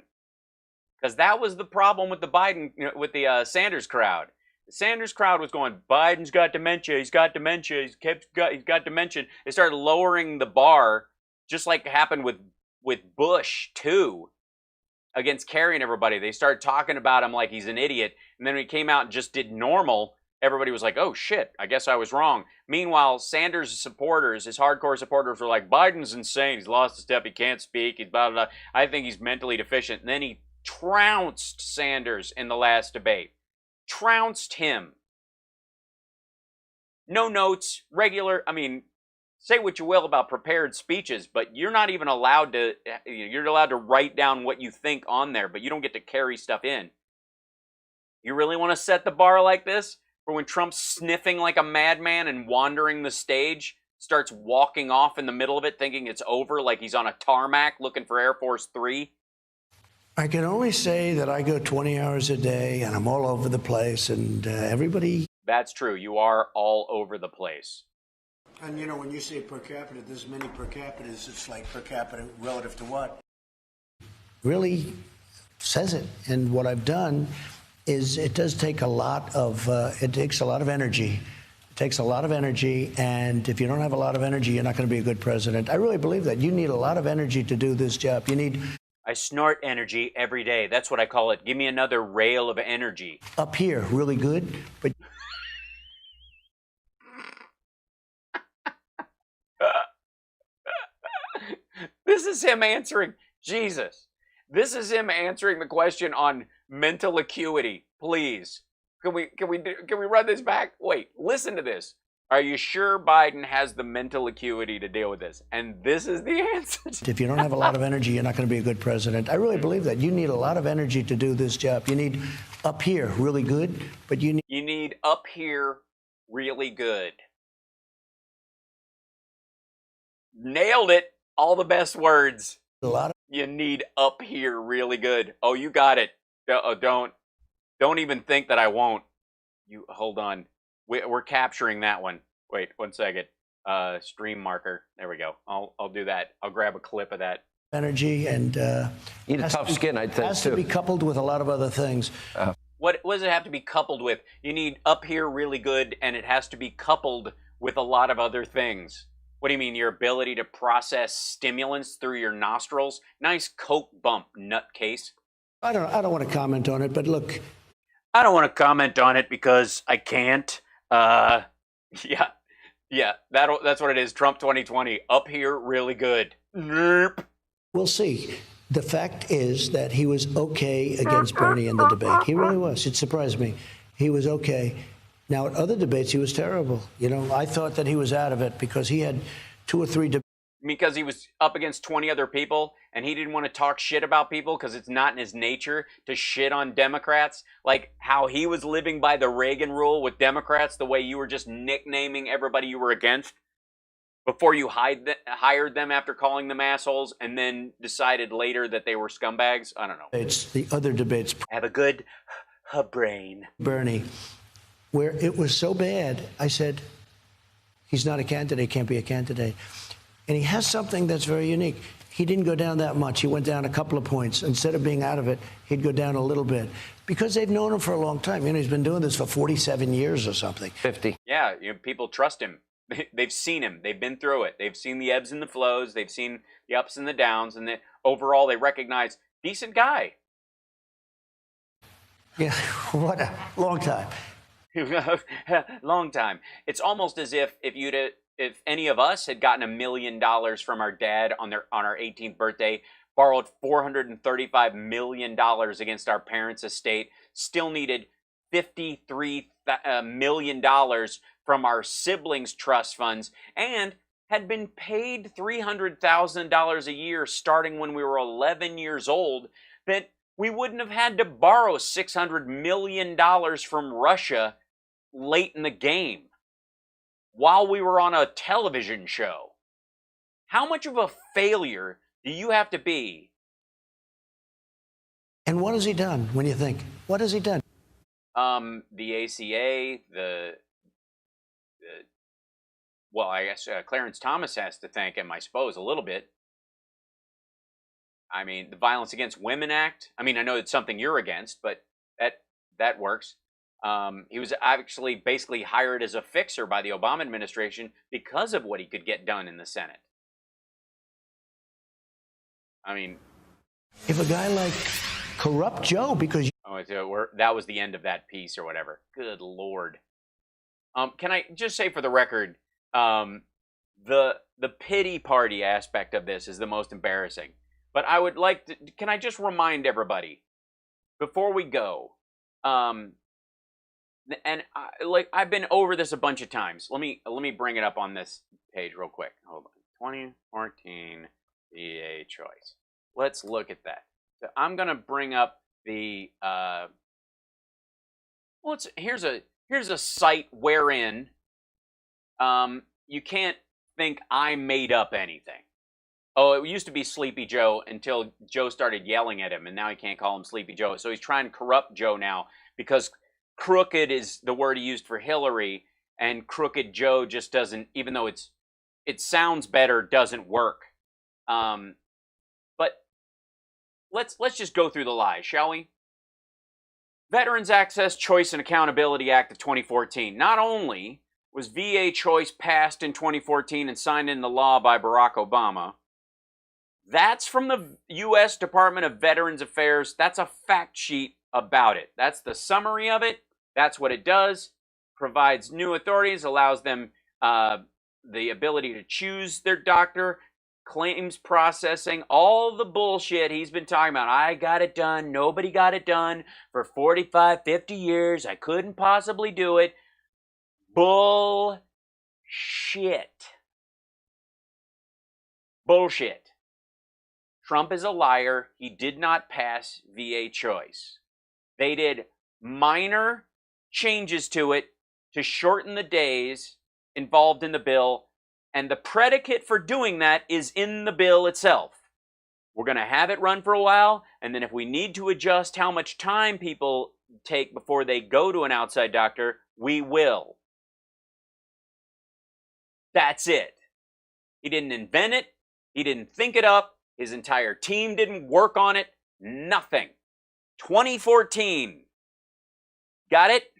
L: Because that was the problem with the Sanders crowd. The Sanders crowd was going, Biden's got dementia, he's got dementia, he's got dementia. They started lowering the bar, just like happened with Bush too, against Kerry and everybody. They started talking about him like he's an idiot, and then when he came out and just did normal, everybody was like, oh shit, I guess I was wrong. Meanwhile, Sanders' supporters, his hardcore supporters, were like, Biden's insane, he's lost his step, he can't speak, he's blah, blah, blah. I think he's mentally deficient. And then he trounced Sanders in the last debate. Trounced him. No notes, regular, say what you will about prepared speeches, but you're not even allowed to, you're allowed to write down what you think on there, but you don't get to carry stuff in. You really want to set the bar like this? For when Trump's sniffing like a madman and wandering the stage, starts walking off in the middle of it thinking it's over like he's on a tarmac looking for Air Force 3?
D: I can only say that I go 20 hours a day and I'm all over the place and everybody...
L: That's true. You are all over the place.
D: And you know, when you say per capita, there's many per capitas. It's like per capita relative to what? Really says it. And what I've done is it does take a lot of, it takes a lot of energy. It takes a lot of energy, and if you don't have a lot of energy, you're not going to be a good president. I really believe that. You need a lot of energy to do this job. You need...
L: I snort energy every day. That's what I call it. Give me another rail of energy.
D: Up here, really good, but...
L: This is him answering, Jesus. This is him answering the question on mental acuity. Please. Can we run this back? Wait, listen to this. Are you sure Biden has the mental acuity to deal with this? And this is the answer.
D: If you don't have a lot of energy, you're not going to be a good president. I really believe that. You need a lot of energy to do this job. You need up here really good, but you
L: need up here really good. Nailed it. All the best words.
D: A lot of...
L: You need up here really good. Oh, you got it. Don't even think that I won't. You hold on. We're capturing that one. Wait, 1 second. Stream marker. There we go. I'll do that. I'll grab a clip of that.
D: Energy and
N: you need a tough skin, I think.
D: Has to be coupled with a lot of other things.
L: What does it have to be coupled with? You need up here really good, and it has to be coupled with a lot of other things. What do you mean? Your ability to process stimulants through your nostrils? Nice coke bump, nutcase.
D: I don't want to comment on it, but look.
L: I don't want to comment on it because I can't. Yeah, that's what it is. Trump 2020, up here, really good. Nerp.
D: We'll see. The fact is that he was okay against Bernie in the debate. He really was. It surprised me. He was okay. Now, at other debates, he was terrible. You know, I thought that he was out of it because he had 2 or 3 debates.
L: Because he was up against 20 other people and he didn't want to talk shit about people because it's not in his nature to shit on Democrats. Like how he was living by the Reagan rule with Democrats, the way you were just nicknaming everybody you were against before you hired them after calling them assholes and then decided later that they were scumbags. I don't know.
D: It's the other debates.
L: Have a good brain.
D: Bernie, where it was so bad, I said, he's not a candidate, can't be a candidate. And he has something that's very unique. He didn't go down that much. He went down a couple of points. Instead of being out of it, he'd go down a little bit. Because they've known him for a long time. You know, he's been doing this for 47 years or something.
N: 50.
L: Yeah, people trust him. They've seen him. They've been through it. They've seen the ebbs and the flows. They've seen the ups and the downs. And overall, they recognize, decent guy.
D: Yeah, what a long time.
L: Long time. It's almost as if any of us had gotten $1 million from our dad on our 18th birthday, borrowed $435 million against our parents' estate, still needed $53 million from our siblings' trust funds, and had been paid $300,000 a year starting when we were 11 years old, that we wouldn't have had to borrow $600 million from Russia late in the game while we were on a television show. How much of a failure do you have to be?
D: And what has he done, when you think? What has he done?
L: The ACA, well, I guess Clarence Thomas has to thank him, I suppose, a little bit. I mean, the Violence Against Women Act. I mean, I know it's something you're against, but that works. He was actually basically hired as a fixer by the Obama administration because of what he could get done in the Senate. I mean,
D: if a guy like Corrupt Joe, because
L: that was the end of that piece or whatever. Good Lord. Can I just say for the record, the pity party aspect of this is the most embarrassing. But I would like to, can I just remind everybody before we go, and I've been over this a bunch of times. Let me bring it up on this page real quick. Hold on. 2014 VA choice. Let's look at that. So I'm going to bring up the here's a here's a site wherein you can't think I made up anything. Oh, it used to be Sleepy Joe until Joe started yelling at him, and now he can't call him Sleepy Joe. So he's trying to corrupt Joe now because crooked is the word he used for Hillary, and crooked Joe just doesn't, even though it sounds better, doesn't work. But let's just go through the lies, shall we? Veterans Access, Choice, and Accountability Act of 2014. Not only was VA Choice passed in 2014 and signed into law by Barack Obama, that's from the U.S. Department of Veterans Affairs. That's a fact sheet about it. That's the summary of it. That's what it does. Provides new authorities, allows them the ability to choose their doctor, claims processing, all the bullshit he's been talking about. I got it done. Nobody got it done for 45, 50 years. I couldn't possibly do it. Bullshit. Bullshit. Trump is a liar. He did not pass VA Choice. They did minor changes to it to shorten the days involved in the bill, and the predicate for doing that is in the bill itself. We're going to have it run for a while, and then if we need to adjust how much time people take before they go to an outside doctor, we will. That's it. He didn't invent it. He didn't think it up. His entire team didn't work on it. Nothing. 2014. Got it?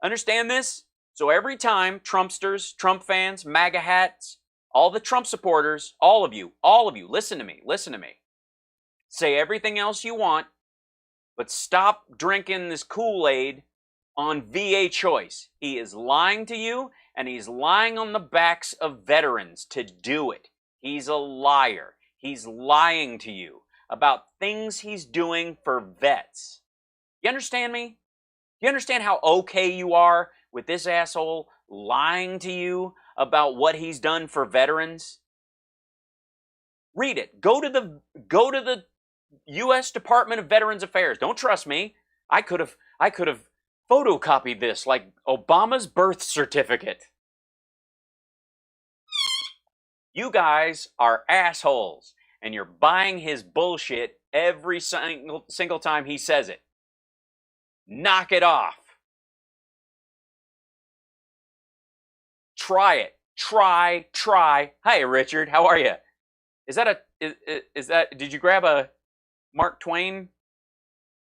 L: Understand this? So every time Trumpsters, Trump fans, MAGA hats, all the Trump supporters, all of you, listen to me. Say everything else you want, but stop drinking this Kool-Aid on VA Choice. He is lying to you, and he's lying on the backs of veterans to do it. He's a liar. He's lying to you about things he's doing for vets. You understand me? You understand how okay you are with this asshole lying to you about what he's done for veterans? Read it. Go to the U.S. Department of Veterans Affairs. Don't trust me. I could have photocopied this like Obama's birth certificate. You guys are assholes, and you're buying his bullshit every single time he says it. Knock it off. Try it. Try. Hi, Richard. How are you? Is that did you grab a Mark Twain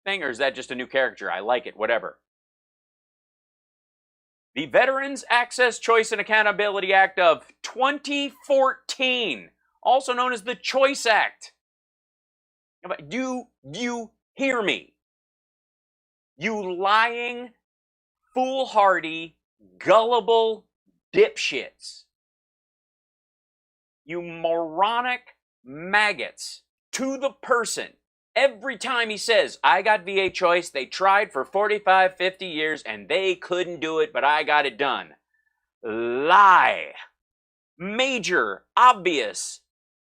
L: thing, or is that just a new character? I like it. Whatever. The Veterans Access, Choice, and Accountability Act of 2014, also known as the Choice Act. Do you hear me? You lying, foolhardy, gullible dipshits. You moronic maggots to the person. Every time he says, I got VA Choice, they tried for 45, 50 years, and they couldn't do it, but I got it done. Lie. Major, obvious,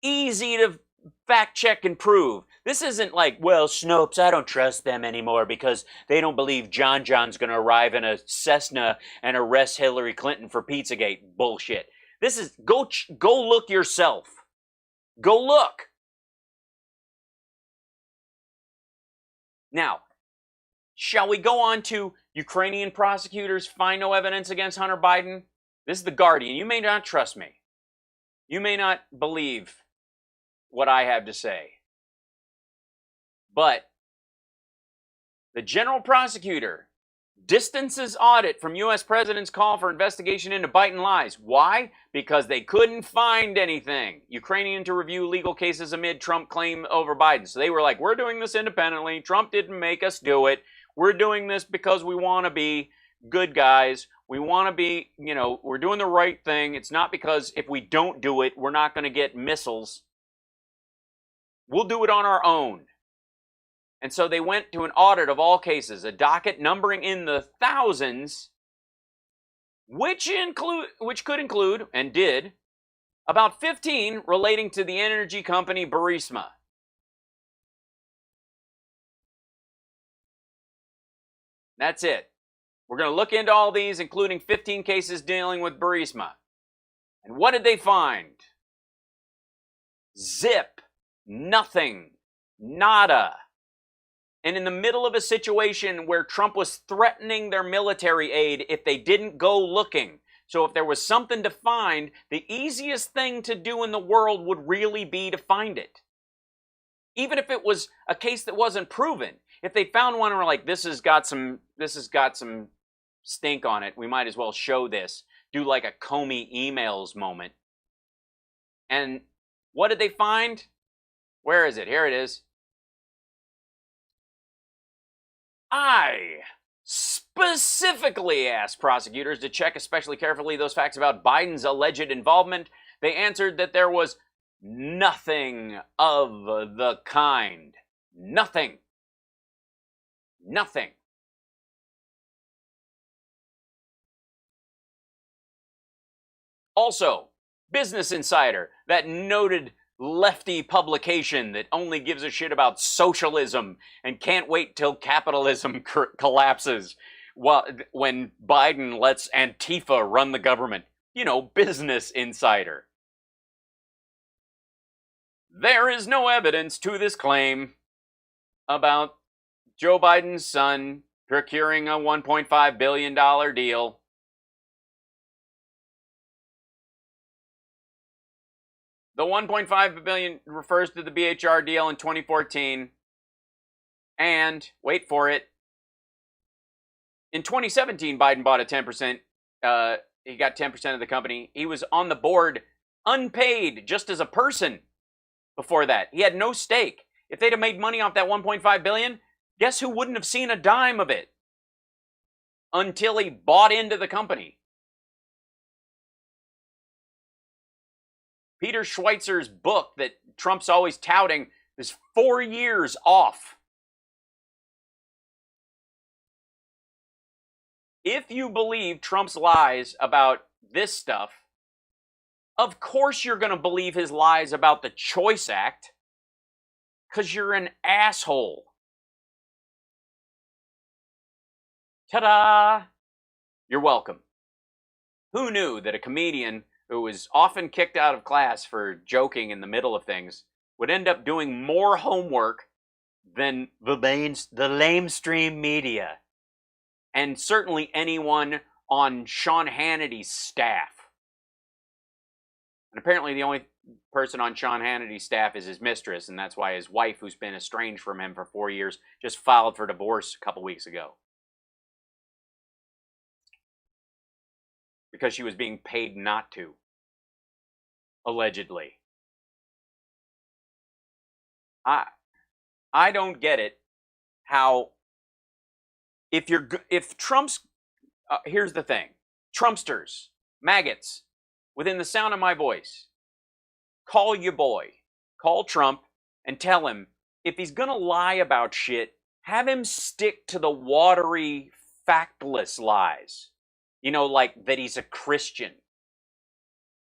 L: easy to fact check and prove. This isn't like, well, Snopes, I don't trust them anymore because they don't believe John John's going to arrive in a Cessna and arrest Hillary Clinton for Pizzagate. Bullshit. This is, go look yourself. Go look. Now, shall we go on to Ukrainian prosecutors find no evidence against Hunter Biden? This is The Guardian. You may not trust me. You may not believe what I have to say. But the general prosecutor distances audit from U.S. president's call for investigation into Biden lies. Why? Because they couldn't find anything. Ukrainian to review legal cases amid Trump claim over Biden. So they were like, we're doing this independently. Trump didn't make us do it. We're doing this because we want to be good guys. We want to be, we're doing the right thing. It's not because if we don't do it, we're not going to get missiles. We'll do it on our own. And so they went to an audit of all cases, a docket numbering in the thousands, which could include, and did, about 15 relating to the energy company Burisma. That's it. We're going to look into all these, including 15 cases dealing with Burisma. And what did they find? Zip. Nothing. Nada. And in the middle of a situation where Trump was threatening their military aid if they didn't go looking. So if there was something to find, the easiest thing to do in the world would really be to find it. Even if it was a case that wasn't proven. If they found one and were like, this has got some stink on it, we might as well show this. Do like a Comey emails moment. And what did they find? Where is it? Here it is. I specifically asked prosecutors to check especially carefully those facts about Biden's alleged involvement. They answered that there was nothing of the kind. Nothing. Nothing. Also, Business Insider, that noted lefty publication that only gives a shit about socialism and can't wait till capitalism collapses when Biden lets Antifa run the government. You know, Business Insider. There is no evidence to this claim about Joe Biden's son procuring a $1.5 billion deal. The $1.5 billion refers to the BHR deal in 2014. And, wait for it, in 2017, Biden bought a 10%, he got 10% of the company. He was on the board unpaid just as a person before that. He had no stake. If they'd have made money off that $1.5 billion, guess who wouldn't have seen a dime of it until he bought into the company? Peter Schweitzer's book that Trump's always touting is 4 years off. If you believe Trump's lies about this stuff, of course you're going to believe his lies about the Choice Act, because you're an asshole. Ta-da! You're welcome. Who knew that a comedian who was often kicked out of class for joking in the middle of things would end up doing more homework than the lamestream media, and certainly anyone on Sean Hannity's staff. And apparently the only person on Sean Hannity's staff is his mistress, and that's why his wife, who's been estranged from him for 4 years, just filed for divorce a couple weeks ago. Because she was being paid not to. Allegedly. I don't get it how if Trump's here's the thing. Trumpsters, maggots, within the sound of my voice, call your boy. Call Trump and tell him if he's going to lie about shit, have him stick to the watery, factless lies. You know, like that he's a Christian.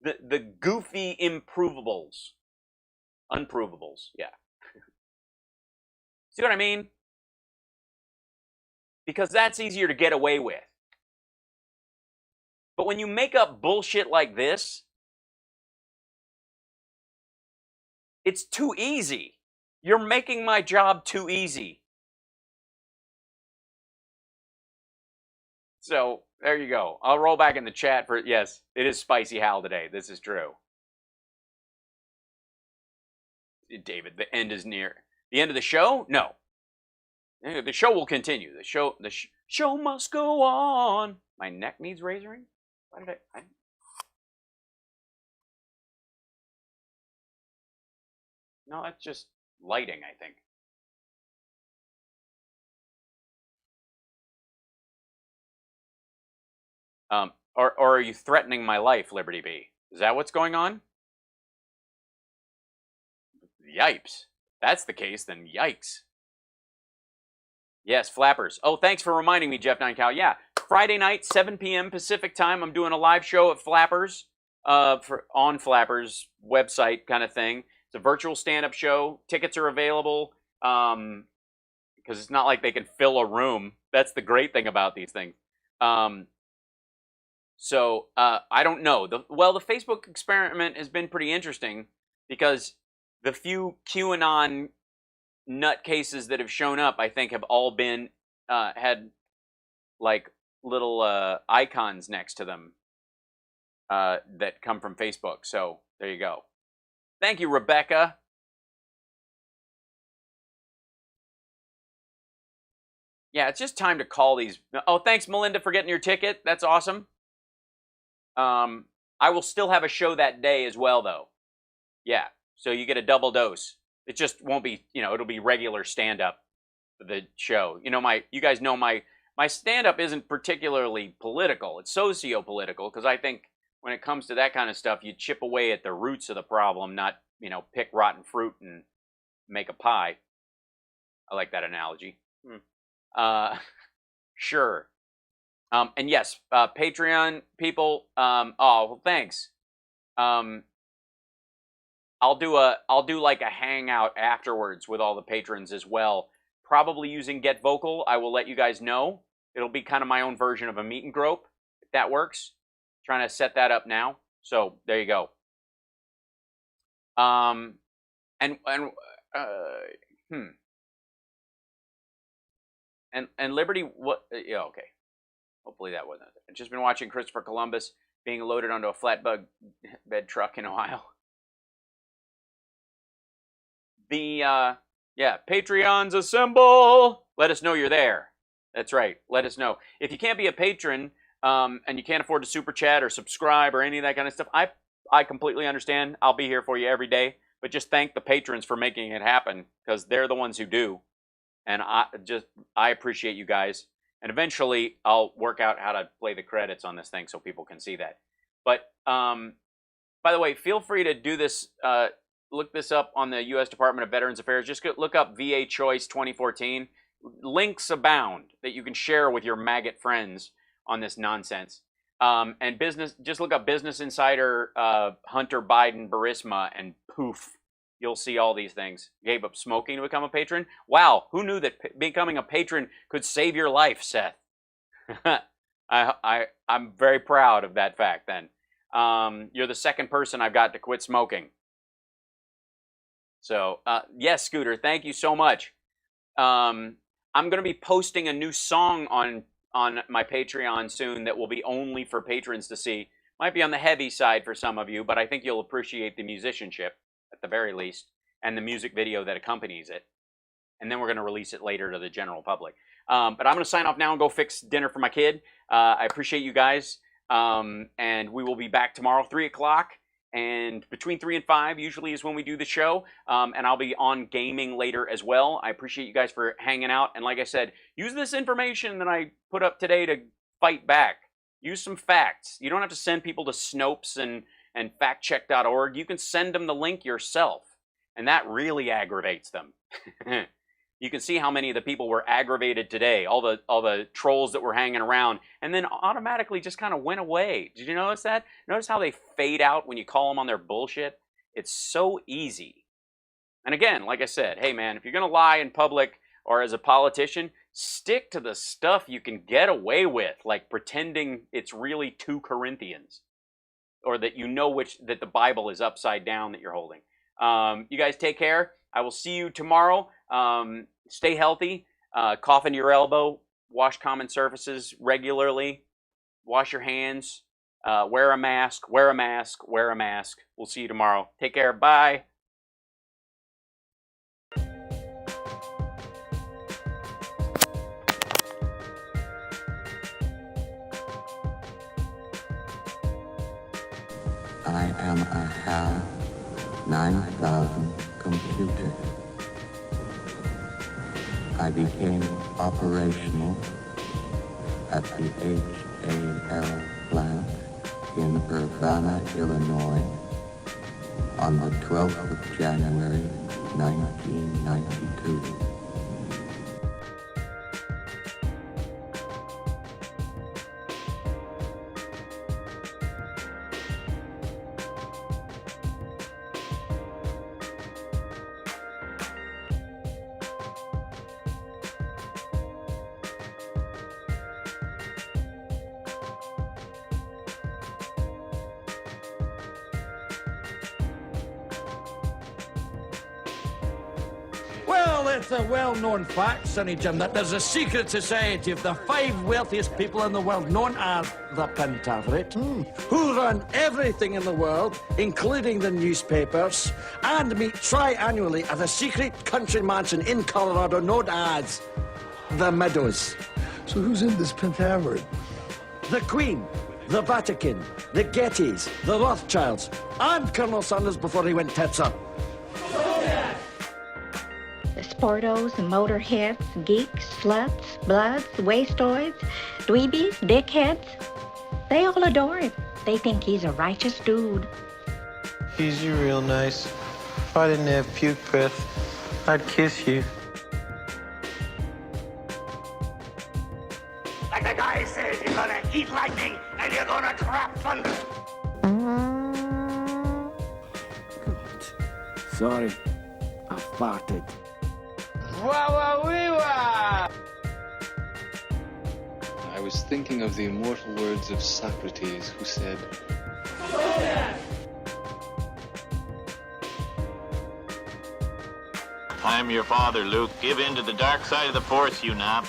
L: The goofy improvables. Unprovables, yeah. See what I mean? Because that's easier to get away with. But when you make up bullshit like this, it's too easy. You're making my job too easy. So, there you go. I'll roll back in the chat for, yes, it is Spicy Hal today. This is true. David, the end is near. The end of the show? No. The show will continue. The show must go on. My neck needs razoring? Why did I... No, that's just lighting, I think. Or are you threatening my life, Liberty B? Is that what's going on? Yipes. That's the case, then yikes. Yes, Flappers. Oh, thanks for reminding me, Jeff9Cow. Yeah, Friday night, 7 p.m. Pacific time, I'm doing a live show at Flappers, on Flappers website kind of thing. It's a virtual stand-up show. Tickets are available because it's not like they can fill a room. That's the great thing about these things. So I don't know. The Facebook experiment has been pretty interesting because the few QAnon nutcases that have shown up, I think, have all been had like little icons next to them that come from Facebook. So there you go. Thank you, Rebecca. Yeah, it's just time to call these. Oh, thanks, Melinda, for getting your ticket. That's awesome. I will still have a show that day as well, though. Yeah, so you get a double dose. It just won't be, it'll be regular stand-up for the show. You guys know my stand-up isn't particularly political. It's socio-political, because I think when it comes to that kind of stuff, you chip away at the roots of the problem, not, pick rotten fruit and make a pie. I like that analogy. Sure. And yes, Patreon people, well, thanks. I'll do like a hangout afterwards with all the patrons as well. Probably using Get Vocal. I will let you guys know. It'll be kind of my own version of a meet and grope, if that works. Trying to set that up now. So there you go. And Liberty, what? Yeah, okay. Hopefully that wasn't it. I've just been watching Christopher Columbus being loaded onto a flatbed truck in Ohio. Patreons assemble. Let us know you're there. That's right. Let us know. If you can't be a patron and you can't afford to super chat or subscribe or any of that kind of stuff, I completely understand. I'll be here for you every day. But just thank the patrons for making it happen, because they're the ones who do. And I appreciate you guys. And eventually I'll work out how to play the credits on this thing so people can see that. But by the way, feel free to do this. Look this up on the U.S. Department of Veterans Affairs. Just look up VA Choice 2014. Links abound that you can share with your maggot friends on this nonsense. And just look up Business Insider, Hunter Biden, Burisma, and poof, you'll see all these things. Gave up smoking to become a patron. Wow, who knew that becoming a patron could save your life, Seth? I'm very proud of that fact. Then you're the second person I've got to quit smoking. So yes, Scooter, thank you so much. I'm going to be posting a new song on my Patreon soon that will be only for patrons to see. Might be on the heavy side for some of you, but I think you'll appreciate the musicianship at the very least, and the music video that accompanies it. And then we're going to release it later to the general public. But I'm going to sign off now and go fix dinner for my kid. I appreciate you guys. And we will be back tomorrow, 3 o'clock. And between 3 and 5 usually is when we do the show. And I'll be on gaming later as well. I appreciate you guys for hanging out. And like I said, use this information that I put up today to fight back. Use some facts. You don't have to send people to Snopes and factcheck.org. You can send them the link yourself. And that really aggravates them. You can see how many of the people were aggravated today. All the trolls that were hanging around. And then automatically just kind of went away. Did you notice that? Notice how they fade out when you call them on their bullshit? It's so easy. And again, like I said, hey man, if you're going to lie in public or as a politician, stick to the stuff you can get away with. Like pretending it's really 2 Corinthians. Or that you know that the Bible is upside down that you're holding. You guys take care. I will see you tomorrow. Stay healthy. Cough into your elbow. Wash common surfaces regularly. Wash your hands. Wear a mask. Wear a mask. Wear a mask. We'll see you tomorrow. Take care. Bye.
P: I am a HAL 9000 computer. I became operational at the HAL plant in Urbana, Illinois on the 12th of January, 1992.
C: it's a well-known fact, Sonny Jim, that there's a secret society of the 5 wealthiest people in the world, known as the Pentaverate, who run everything in the world, including the newspapers, and meet tri-annually at a secret country mansion in Colorado known as the Meadows.
Q: So who's in this Pentaverate?
C: The Queen, the Vatican, the Gettys, the Rothschilds, and Colonel Sanders before he went tits up.
R: The sportos, the motorheads, geeks, sluts, bloods, wastoids, dweebies, dickheads. They all adore him. They think he's a righteous dude.
S: He's you real nice. If I didn't have puke breath, I'd kiss you.
T: Like the guy says, you're gonna eat lightning and you're gonna crap thunder.
C: Sorry, I farted.
K: Wah-wah-wee-wah! I was thinking of the immortal words of Socrates, who said,
G: I'm your father, Luke. Give in to the dark side of the Force, you knob.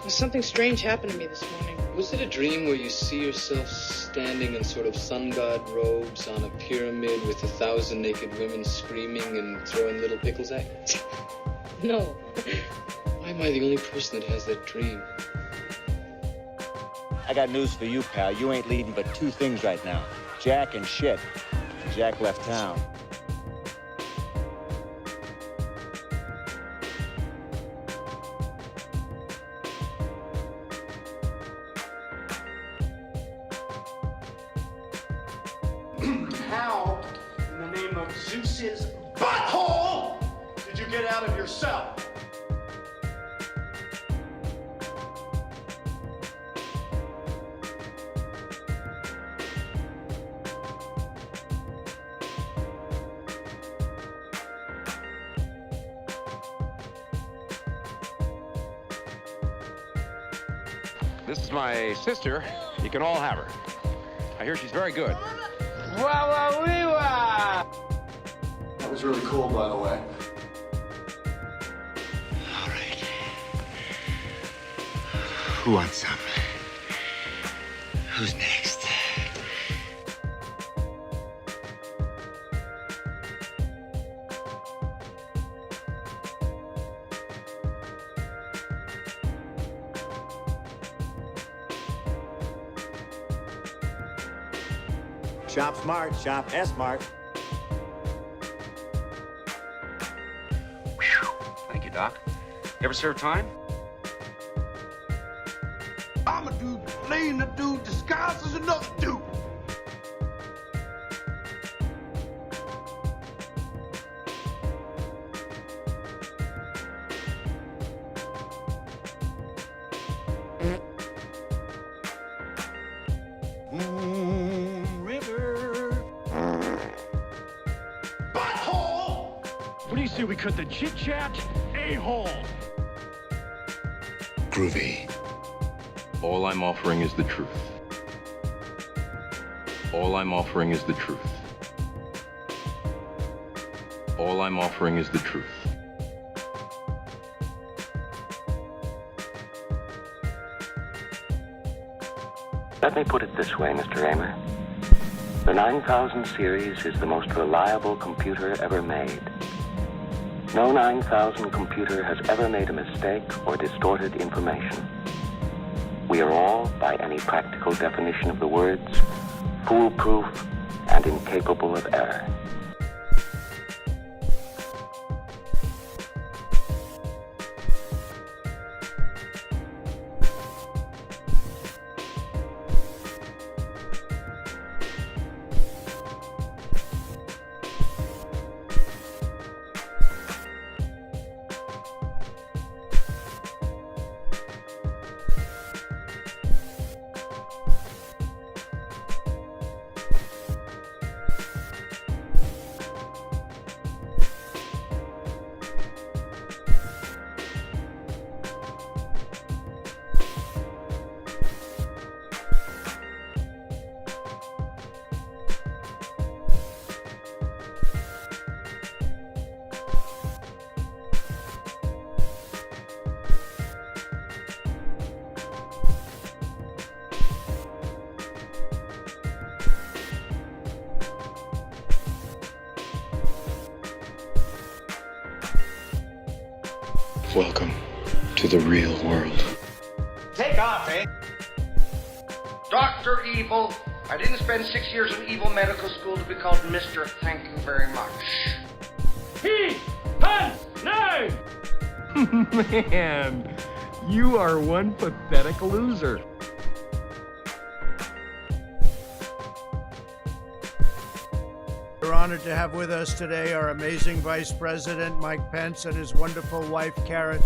J: Something strange happened to me this morning.
K: was it a dream where you see yourself standing in sort of sun god robes on a pyramid with 1,000 naked women screaming and throwing little pickles at you?
J: No.
K: Why am I the only person that has that dream?
U: I got news for you, pal. You ain't leading but 2 things right now. Jack and shit. Jack left town.
T: How, in the name of Zeus's butthole, did you get out of your cell?
A: This is my sister. You can all have her. I hear she's very good.
T: Wah-wah-wee-wah!
Q: That was really cool, by the way.
E: All right. Who wants some? Who's next?
U: Shop smart, shop S-smart.
A: Thank you, Doc. You ever serve time?
T: I'm a dude playing a dude disguised as another dude.
I: We cut the chit-chat a-hole.
E: Groovy.
V: All I'm offering is the truth. All I'm offering is the truth. All I'm offering is the truth.
H: Let me put it this way, Mr. Raymer. The 9000 series is the most reliable computer ever made. No 9000 computer has ever made a mistake or distorted information. We are all, by any practical definition of the words, foolproof and incapable of error.
V: Welcome to the real world.
T: Take off, eh? Dr. Evil. I didn't spend 6 years in evil medical school to be called Mr. Thank you very much.
B: He has name!
F: Man, you are one pathetic loser.
O: We're honored to have with us today our amazing Vice President, Mike Pence, and his wonderful wife, Karen.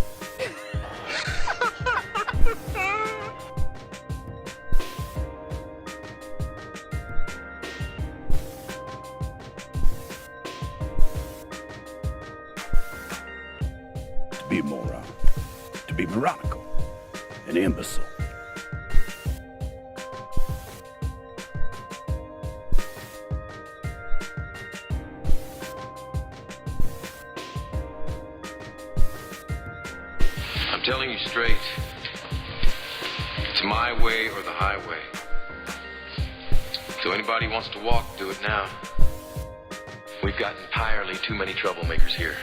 I: To be a moron. To be moronical. An imbecile.
V: I'm telling you straight. It's my way or the highway. So anybody who wants to walk, do it now. We've got entirely too many troublemakers here.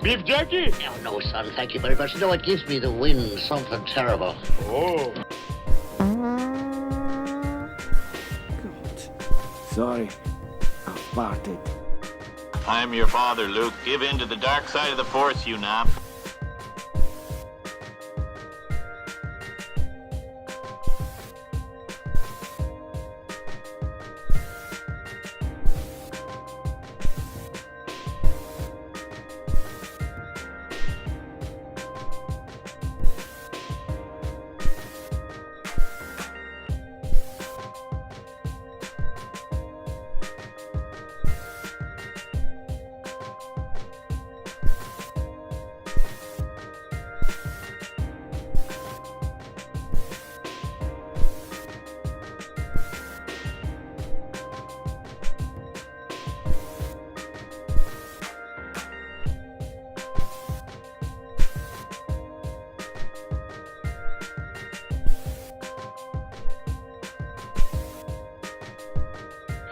W: Beef jerky? No, son, thank you very much. You know, it gives me the wind, something terrible.
V: Oh.
C: Sorry, I farted.
X: I am your father, Luke. Give in to the dark side of the Force, you nap.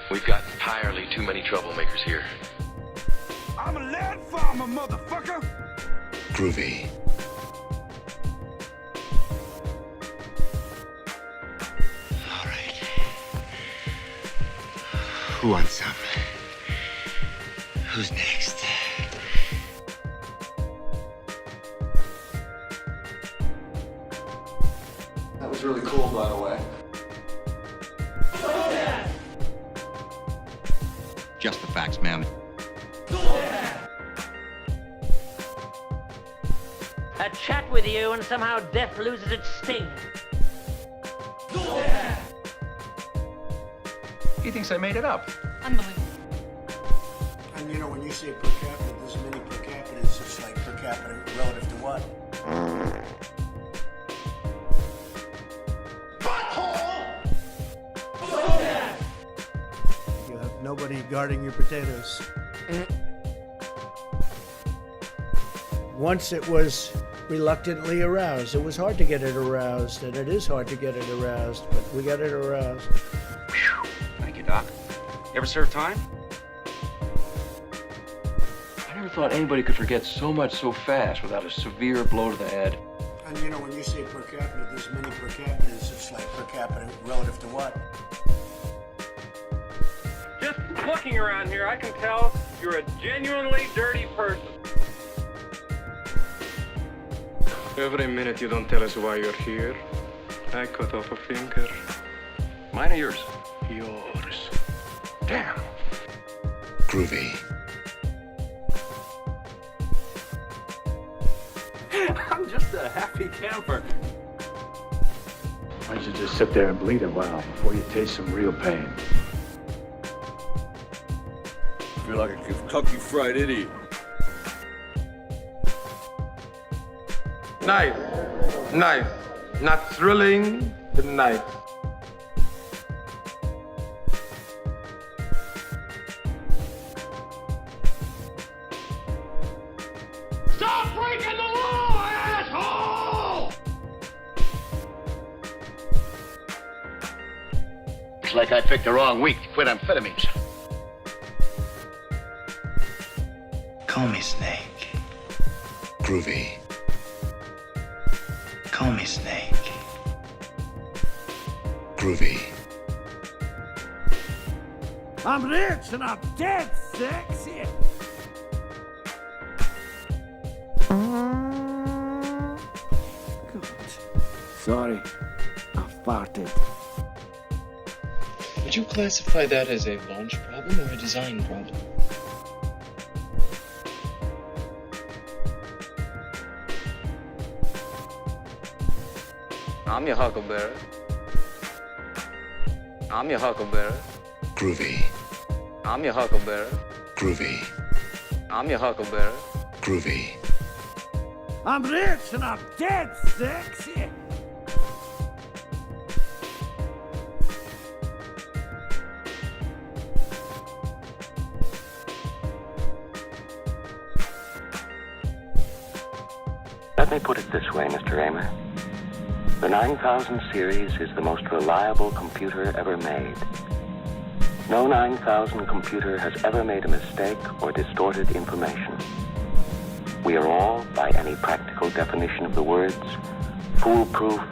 V: We've got entirely too many troublemakers here.
I: I'm a land farmer, motherfucker!
E: Groovy. All right. Who wants some? Who's next?
Q: That was really cool, by the way.
E: Just the facts, ma'am.
Y: A chat with you and somehow death loses its sting.
F: He thinks I made it up.
Y: Unbelievable.
D: And you know, when you say per capita, there's many per capita. It's just like per capita relative to what?
O: You have nobody guarding your potatoes. Once it was reluctantly aroused. It was hard to get it aroused, and it is hard to get it aroused, but we got it aroused.
A: Thank you, Doc. You ever serve time?
V: I never thought anybody could forget so much so fast without a severe blow to the head.
D: And you know, when you say per capita, there's many per capita. It's like per capita relative to what?
B: Just looking around here, I can tell you're a genuinely dirty person.
V: Every minute you don't tell us why you're here, I cut off a finger.
A: Mine or yours?
V: Yours.
A: Damn.
E: Groovy.
C: I'm just a happy camper.
I: Why don't you just sit there and bleed a while before you taste some real pain?
C: I feel like a Kentucky Fried Idiot.
F: Nice. Nice. Not thrilling, but nice.
B: Stop breaking the law, asshole!
W: Looks like I picked the wrong week to quit amphetamines.
E: Call me Snake. Groovy.
L: Call me Snake.
E: Groovy.
C: I'm rich and I'm dead sexy. God. Sorry, I farted.
K: Would you classify that as a launch problem or a design problem?
M: I'm your huckleberry. I'm your huckleberry.
E: Groovy.
M: I'm your huckleberry.
E: Groovy.
M: I'm your huckleberry.
E: Groovy.
C: I'm rich and I'm dead sexy.
H: Let me put it this way, Mr. Raymer. The 9000 series is the most reliable computer ever made. No 9000 computer has ever made a mistake or distorted information. We are all, by any practical definition of the words, foolproof